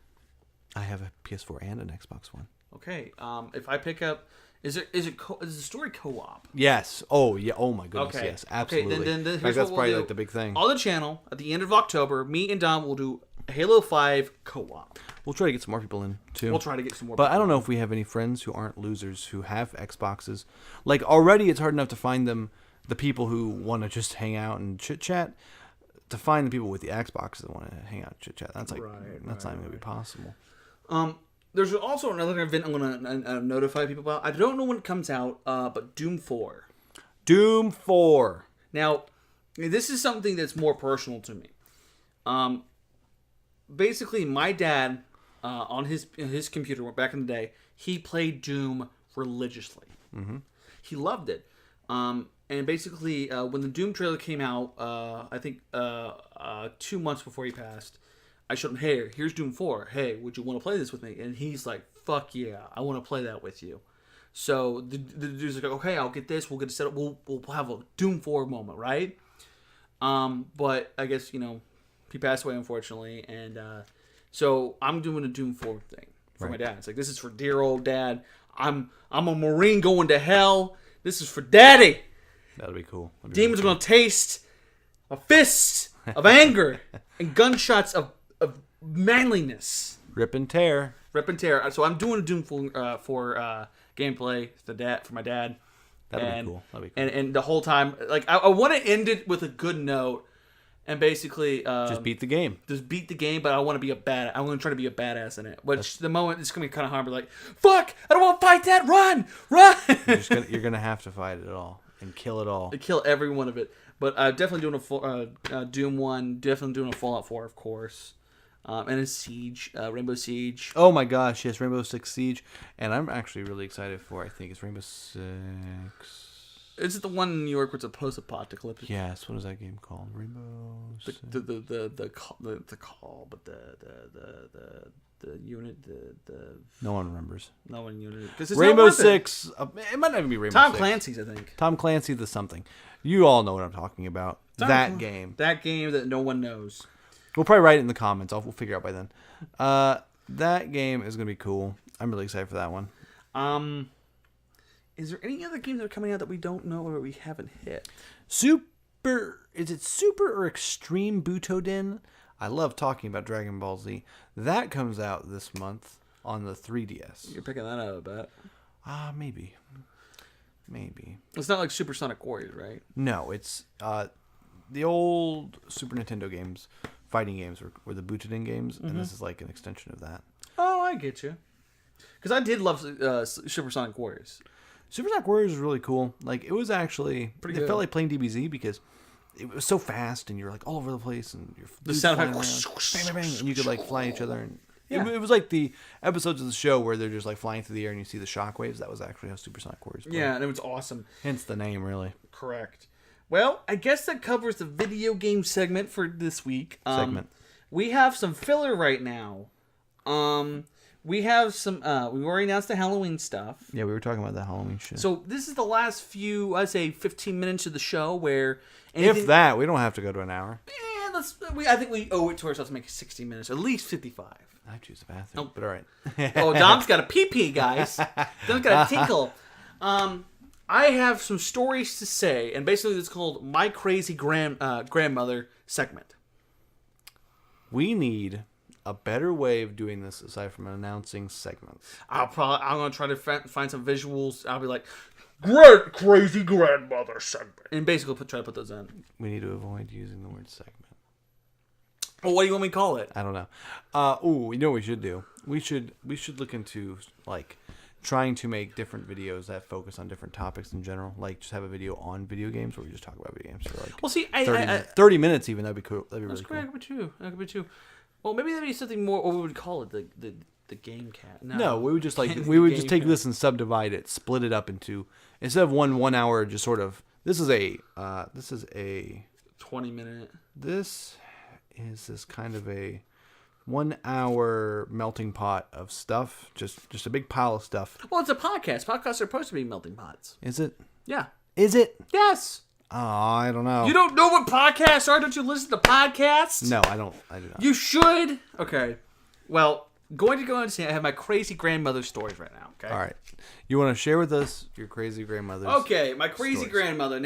I have a PS4 and an Xbox One. Okay. If I pick up, is the story co-op? Yes. Oh yeah. Oh my goodness. Okay. Yes. Absolutely. Okay. Then that's probably the big thing. On the channel at the end of October, me and Dom will do Halo 5 co-op. We'll try to get some more people in too. We'll try to get some more. But I don't know if we have any friends who aren't losers who have Xboxes. Already, it's hard enough to find them. The people who want to just hang out and chit chat, to find the people with the Xboxes that want to hang out and chit chat. That's not even going to be possible. There's also another event I'm going to notify people about. I don't know when it comes out, but Doom 4. Doom 4. Now, this is something that's more personal to me. Basically, my dad on his computer back in the day, he played Doom religiously. Mm-hmm. He loved it. And basically, when the Doom trailer came out, I think 2 months before he passed, I showed him, hey, here's Doom 4. Hey, would you want to play this with me? And he's like, fuck yeah, I want to play that with you. So the dude's like, okay, I'll get this. We'll get it set up. We'll have a Doom 4 moment, right? But I guess, he passed away, unfortunately. And so I'm doing a Doom 4 thing for my dad. It's like, this is for dear old dad. I'm a Marine going to hell. This is for daddy. That'll be cool. Demons are going to taste a fist of anger and gunshots of manliness. Rip and tear. So I'm doing a Doom for gameplay for my dad. That'd be cool. And the whole time, I want to end it with a good note, and basically just beat the game. But I want to be I want to try to be a badass in it. Which the moment it's gonna be kind of hard. But fuck! I don't want to fight that. Run! You're gonna have to fight it all. And kill it all. Kill every one of it. But definitely doing a full Doom 1. Definitely doing a Fallout 4, of course. And a Siege. Rainbow Siege. Oh my gosh, yes. Rainbow Six Siege. And I'm actually really excited for, I think it's Rainbow Six. Is it the one in New York where it's a post-apocalyptic? Yes. What is that game called? Rainbow Six. The call, but the unit, no one remembers. No one unit. Rainbow Six. It might not even be Rainbow Tom Six. Clancy's, I think. Tom Clancy the something. You all know what I'm talking about. That game that no one knows. We'll probably write it in the comments. We'll figure it out by then. That game is gonna be cool. I'm really excited for that one. Is there any other games that are coming out that we don't know or we haven't hit? Is it Super or Extreme Butoden? I love talking about Dragon Ball Z. That comes out this month on the 3DS. You're picking that up, I bet. Maybe. It's not like Super Sonic Warriors, right? No, it's the old Super Nintendo games, fighting games, were the Butoden games, and this is like an extension of that. Oh, I get you. Because I did love Super Sonic Warriors. Super Sonic Warriors was really cool. Like, it was actually pretty good. It felt like playing DBZ because it was so fast and you're like all over the place and you're the sound effect, bang, bang, bang, and you could like fly each other. And it was like the episodes of the show where they're just like flying through the air and you see the shockwaves. That was actually how Super Sonic Warriors played. Yeah, and it was awesome. Hence the name, really. Correct. Well, I guess that covers the video game segment for this week. We have some filler right now. We have some, we already announced the Halloween stuff. Yeah, we were talking about the Halloween shit. So this is the last few, I'd say 15 minutes of the show where... If that, we don't have to go to an hour. I think we owe it to ourselves to make it 60 minutes, at least 55. I choose the bathroom, but all right. Dom's got a pee-pee, guys. Dom's got a tinkle. I have some stories to say, and basically it's called My Crazy Grandmother segment. We need a better way of doing this aside from announcing segments. I'm going to try to find some visuals. I'll be like, Great Crazy Grandmother segment. And basically try to put those in. We need to avoid using the word segment. Well, what do you want me to call it? I don't know. You know what we should do? We should look into like trying to make different videos that focus on different topics in general. Like just have a video on video games where we just talk about video games for like 30 minutes even. That'd be cool. That'd be really cool. That could be too. Well, maybe that'd be something more. What we would call it the game cat. No, we would just take this and subdivide it, split it up into instead of 1 hour. Just sort of. This is a 20-minute. This is kind of a 1 hour melting pot of stuff. Just a big pile of stuff. Well, it's a podcast. Podcasts are supposed to be melting pots. Is it? Yeah. Is it? Yes. Oh, I don't know. You don't know what podcasts are? Don't you listen to podcasts? No, I don't. I do not. You should. Okay. Well, going to go and say I have my crazy grandmother stories right now. Okay. All right. You want to share with us your crazy grandmother's Okay, my crazy stories. Grandmother.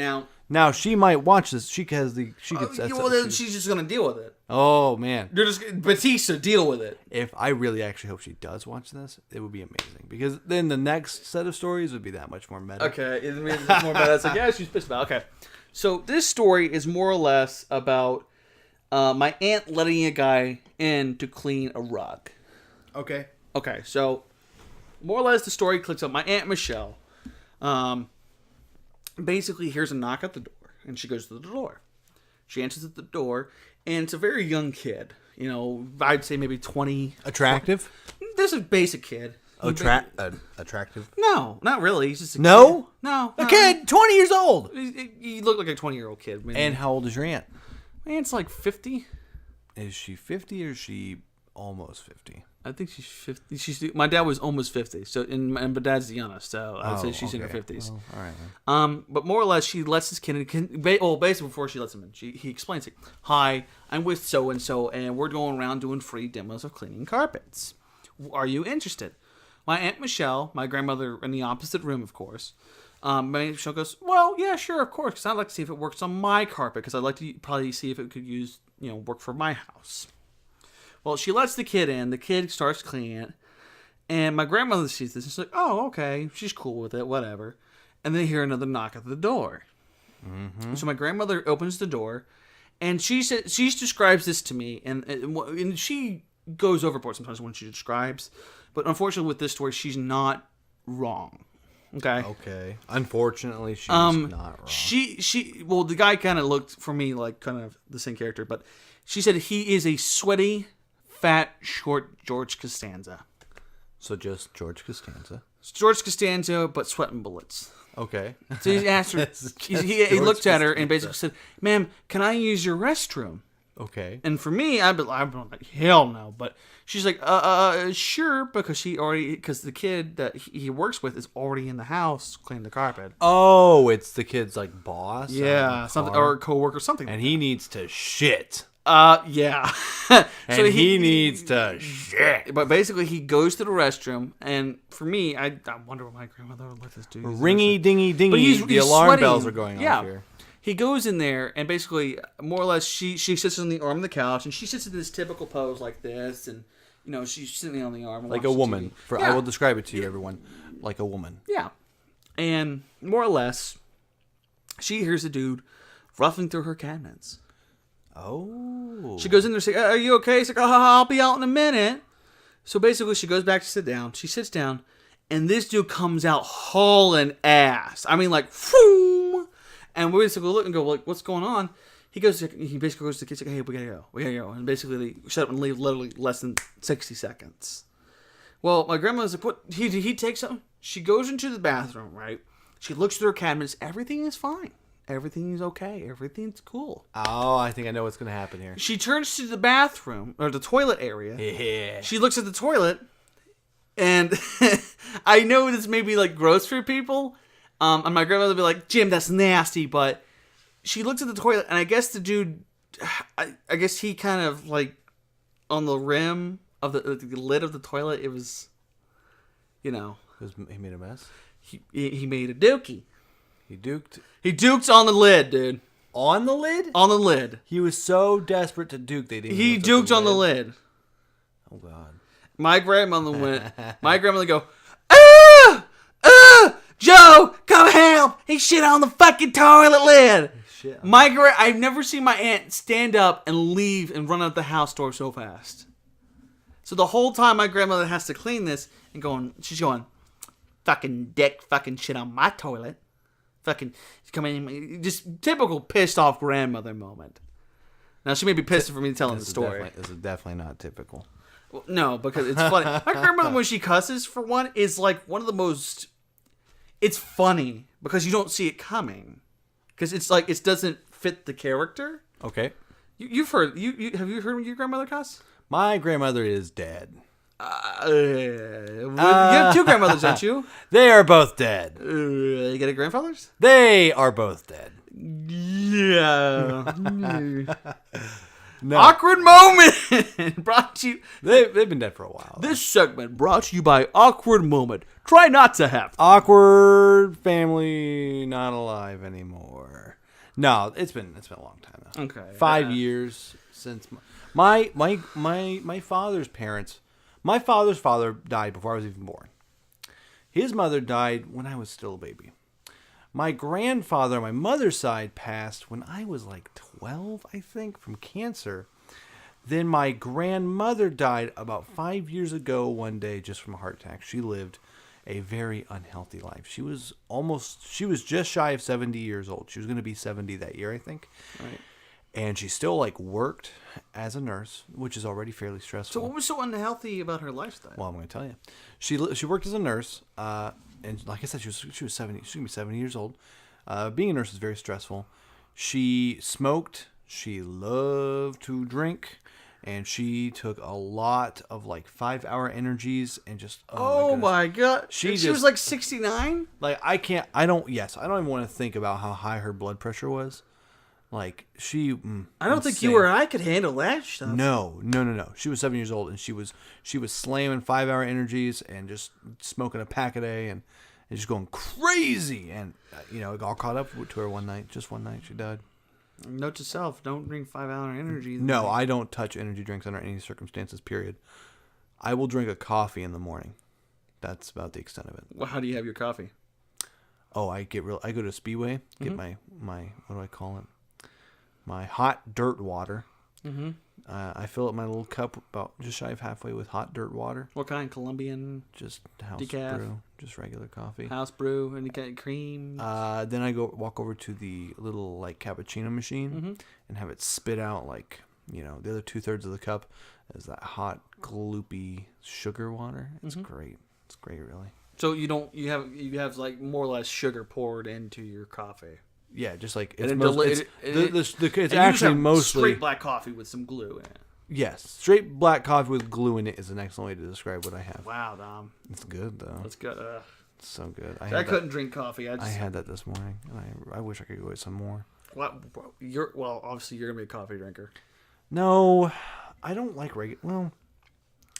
Now she might watch this. She gets. Well, then she's just gonna deal with it. Oh man. You're just Batista. Deal with it. If I really actually hope she does watch this, it would be amazing because then the next set of stories would be that much more meta. Okay, it's more meta. It's like yeah, she's pissed about. Okay, so this story is more or less about my aunt letting a guy in to clean a rug. Okay. Okay, so more or less the story clicks up. My Aunt Michelle basically hears a knock at the door, and she goes to the door. She answers at the door, and it's a very young kid. You know, I'd say maybe 20. Attractive? This is a basic kid. Attractive? No, not really. He's just a no? Kid. No. A kid, 20 years old. He looked like a 20-year-old kid. Maybe. And how old is your aunt? My aunt's like 50. Is she 50 or is she almost 50? I think she's 50. My dad was almost 50. So, but dad's the youngest, so I'd say she's in her 50s. Well, all right. Then. But more or less, she lets this kid in. Basically, before she lets him in, he explains it. Hi, I'm with so and so, and we're going around doing free demos of cleaning carpets. Are you interested? My Aunt Michelle, my grandmother in the opposite room, of course. My Aunt Michelle goes, well, yeah, sure, of course, because I'd like to see if it works on my carpet, because I'd like to probably see if it could work for my house. Well, she lets the kid in. The kid starts cleaning it. And my grandmother sees this. And she's like, oh, okay. She's cool with it. Whatever. And they hear another knock at the door. Mm-hmm. So my grandmother opens the door. And she describes this to me. And she goes overboard sometimes when she describes. But unfortunately with this story, she's not wrong. Okay. Unfortunately, she's not wrong. Well, the guy kind of looked for me like kind of the same character. But she said he is a sweaty, fat, short George Costanza. So just George Costanza. It's George Costanza, but sweating bullets. Okay. So he asked her, he looked at her and basically said, ma'am, can I use your restroom? Okay. And for me, I'd be like, hell no. But she's like, sure, because the kid that he works with is already in the house cleaning the carpet. Oh, it's the kid's like boss? Yeah, something, or a coworker, something. And he needs to shit. Yeah. And he needs to shit. But basically, he goes to the restroom, and for me, I wonder what my grandmother would let this do. Ringy, dingy, dingy. But the he's alarm sweating. bells are going off here. He goes in there, and basically, more or less, she sits on the arm of the couch, and she sits in this typical pose like this, and she's sitting on the arm, like a woman. I will describe it to you, everyone, like a woman. Yeah, and more or less, she hears a dude ruffling through her cabinets. Oh. She goes in there and says, "Are you okay?" He's like, "Oh, I'll be out in a minute." So basically, she goes back to sit down. She sits down, and this dude comes out hauling ass. I mean, like, boom. And we basically look and go, like, what's going on? He basically goes to the kitchen, hey, we gotta go. And basically, they shut up and leave literally less than 60 seconds. Well, my grandmother's like, what? He takes something. She goes into the bathroom, right? She looks through her cabinets. Everything is fine. Everything is okay. Everything's cool. Oh, I think I know what's going to happen here. She turns to the bathroom, or the toilet area. Yeah. She looks at the toilet, and I know this may be, like, gross for people. And my grandmother would be like, Jim, that's nasty. But she looks at the toilet, and I guess the dude, I guess he kind of, like, on the rim of the lid of the toilet, it was, He made a mess? He made a dookie. He duked? He duked on the lid, dude. On the lid? On the lid. He was so desperate to duke, they didn't. He duked on the lid. Oh, God. My grandmother go, Joe, come help! He shit on the fucking toilet lid. I've never seen my aunt stand up and leave and run out the house door so fast. So the whole time my grandmother has to clean this and she's going, fucking dick, fucking shit on my toilet. Fucking come in, just typical pissed off grandmother moment. Now she may be pissed for me telling the story. This is definitely not typical. Well, no, because it's funny. My grandmother, when she cusses, for one, is like one of the most. It's funny because you don't see it coming, because it's like it doesn't fit the character. Okay. You've heard have you heard your grandmother cuss? My grandmother is dead. You have two grandmothers, don't you? They are both dead. You got a grandfathers? They are both dead. Yeah. No. Awkward moment brought to you. They've been dead for a while. This segment brought to you by Awkward Moment. Try not to have awkward family not alive anymore. No, it's been a long time now. Okay. 5 years since my father's parents. My father's father died before I was even born. His mother died when I was still a baby. My grandfather on my mother's side passed when I was like 12, I think, from cancer. Then my grandmother died about 5 years ago one day just from a heart attack. She lived a very unhealthy life. She was just shy of 70 years old. She was going to be 70 that year, I think. Right. And she still worked as a nurse, which is already fairly stressful. So what was so unhealthy about her lifestyle? Well, I'm going to tell you. She worked as a nurse, and like I said, she was 70. She's going to be 70 years old. Being a nurse is very stressful. She smoked. She loved to drink, and she took a lot of 5-hour energies and just oh my god. She was like 69. I don't even want to think about how high her blood pressure was. I don't think you or I could handle that stuff. No. She was 7 years old, and she was slamming 5-hour energies and just smoking a pack a day and just going crazy. And it all caught up to her one night. Just one night, she died. Note to self: don't drink 5-hour energy. No, I don't touch energy drinks under any circumstances. Period. I will drink a coffee in the morning. That's about the extent of it. Well, how do you have your coffee? Oh, I go to Speedway, get my what do I call it? My hot dirt water. Mm-hmm. I fill up my little cup about just shy of halfway with hot dirt water. What kind? Colombian? Just house decaf? brew. Just regular coffee. House brew? Any kind of cream? Then I walk over to the little cappuccino machine and have it spit out the other 2/3 of the cup is that hot gloopy sugar water. It's great. It's great, really. So you have more or less sugar poured into your coffee. Yeah, just it's it's actually mostly straight black coffee with some glue in it. Yes, straight black coffee with glue in it is an excellent way to describe what I have. Wow, Dom. It's good though. That's good. It's so good. I couldn't drink coffee. I had that this morning, and I wish I could go get some more. Obviously you're gonna be a coffee drinker. No, I don't like regular. Well,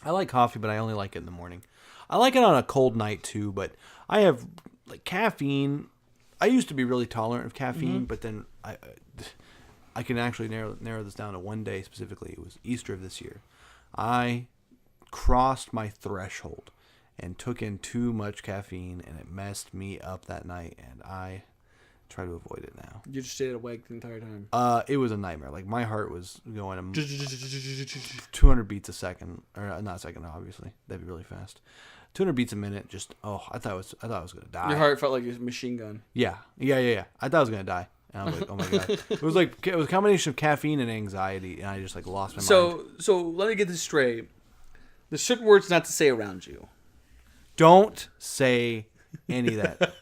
I like coffee, but I only like it in the morning. I like it on a cold night too, but I have like caffeine. I used to be really tolerant of caffeine, but then I can actually narrow this down to one day specifically. It was Easter of this year. I crossed my threshold and took in too much caffeine, and it messed me up that night, and I try to avoid it now. You just stayed awake the entire time? It was a nightmare. Like, my heart was going 200 beats a second, or not a second, obviously. That'd be really fast. 200 beats a minute. Just I thought I was gonna die. Your heart felt like a machine gun. Yeah. I thought I was gonna die. And I was like, oh my god. It was a combination of caffeine and anxiety, and I just like lost my mind. So let me get this straight. There's certain words not to say around you. Don't say any of that.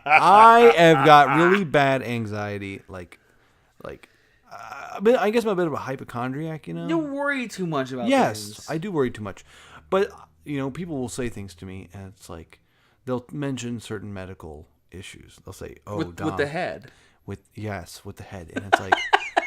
I have got really bad anxiety. I guess I'm a bit of a hypochondriac, you know? You worry too much about things. Yes, I do worry too much. But, people will say things to me, and it's like, they'll mention certain medical issues. They'll say, Dom. With the head. With the head. And it's like,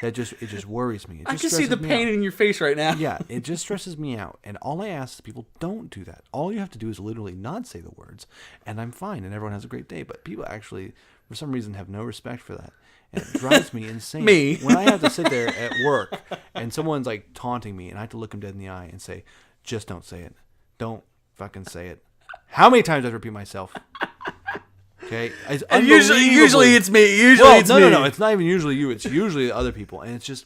it just worries me. I can see the pain in your face right now. Yeah, it just stresses me out. And all I ask is people, don't do that. All you have to do is literally not say the words, and I'm fine, and everyone has a great day. But people actually, for some reason, have no respect for that. And it drives me insane. Me. When I have to sit there at work, and someone's like taunting me, and I have to look them dead in the eye and say, just don't say it. Don't fucking say it. How many times do I repeat myself? Okay, and usually it's me. It's me. No. It's not even usually you. It's usually other people, and it's just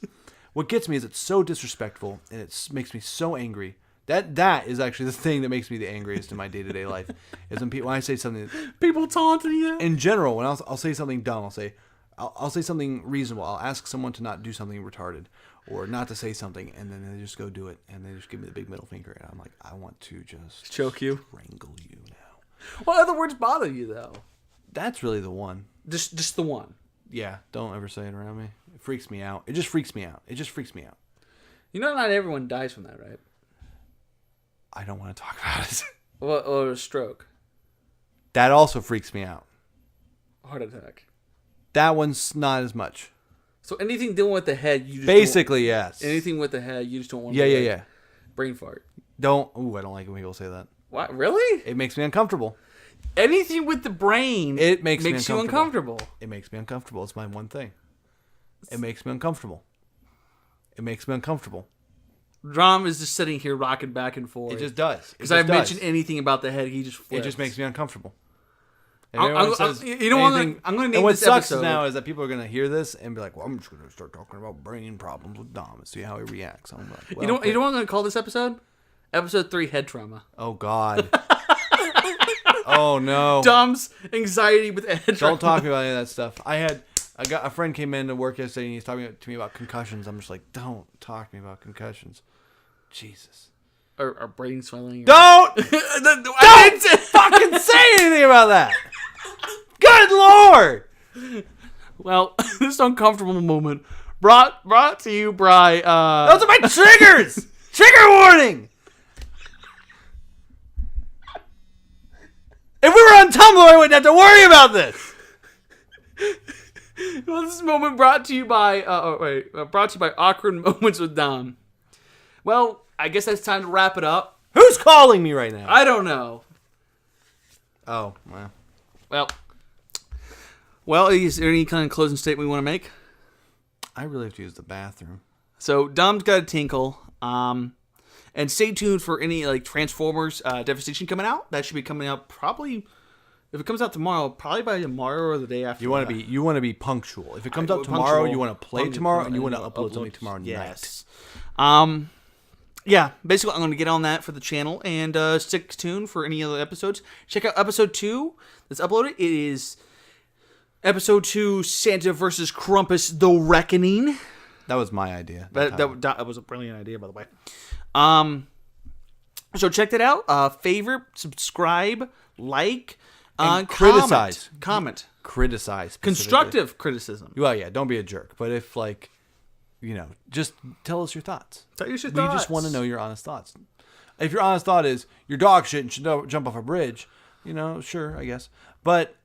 what gets me is it's so disrespectful, and it makes me so angry. That is actually the thing that makes me the angriest in my day-to-day life. Is when I say something, people taunting you. In general, when I'll say something dumb, I'll say something reasonable. I'll ask someone to not do something retarded, or not to say something, and then they just go do it, and they just give me the big middle finger, and I'm like, I want to just choke you, strangle you now. What other words bother you though? That's really the one. Just the one. Yeah, don't ever say it around me. It freaks me out. It just freaks me out. You know, not everyone dies from that, right? I don't want to talk about it. Or a stroke. That also freaks me out. Heart attack. That one's not as much. So anything dealing with the head, you just basically yes. Anything with the head, you just don't want. Yeah. Brain fart. I don't like when people say that. What? Really? It makes me uncomfortable. Anything with the brain, it makes you uncomfortable. It makes me uncomfortable. It's my one thing. It makes me uncomfortable. Dom is just sitting here rocking back and forth. It just does. Because I've mentioned anything about the head, he just flips. It just makes me uncomfortable. I'm going to name and what this sucks episode. Now is that people are going to hear this and be like, well, I'm just going to start talking about brain problems with Dom and see how he reacts. I'm like, well, you know what I'm going to call this episode? Episode 3, Head Trauma. Oh, God. Oh, no. Dom's anxiety with head trauma. Don't talk to me about any of that stuff. I got a friend came in to work yesterday and he's talking to me about concussions. I'm just like, don't talk to me about concussions. Jesus. Or brain swelling. Don't fucking say anything about that. Good Lord. Well, this uncomfortable moment brought to you by those are my triggers. Trigger warning. If we were on Tumblr, I wouldn't have to worry about this. Well, this moment brought to you by Awkward Moments with Dom. Well, I guess that's time to wrap it up. Who's calling me right now? I don't know. Oh, well. Well, is there any kind of closing statement we want to make? I really have to use the bathroom. So, Dom's got a tinkle. And stay tuned for any Transformers Devastation coming out. That should be coming out probably, if it comes out tomorrow, probably by tomorrow or the day after. You want to be punctual. If it comes out tomorrow, you want to play tomorrow, and you want to upload something tomorrow night. Yeah, basically I'm going to get on that for the channel and stick tuned for any other episodes. Check out episode 2 that's uploaded. It is episode 2, Santa vs. Krampus: The Reckoning. That was my idea. That was a brilliant idea, by the way. So check that out. Favorite, subscribe, like, criticize. Comment. Criticize. Constructive criticism. Well, yeah, don't be a jerk. But if, just tell us your thoughts. Tell us your thoughts. We just want to know your honest thoughts. If your honest thought is, you're dog shit and should jump off a bridge, sure, I guess. But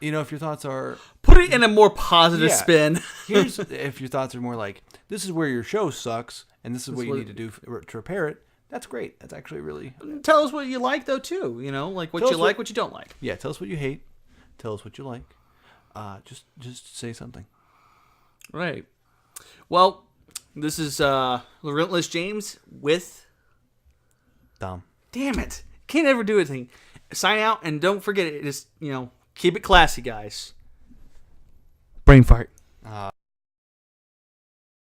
if your thoughts are... Put it in a more positive spin. If your thoughts are more like, this is where your show sucks, and this is what you need to do to repair it, that's great. That's actually really... Tell us what you like, though, too. Like what you like, what you don't like. Yeah, tell us what you hate. Tell us what you like. Just say something. Right. Well, this is Relentless James with... Dom. Damn it. Can't ever do anything. Sign out, and don't forget it. Just, keep it classy, guys. Brain fart.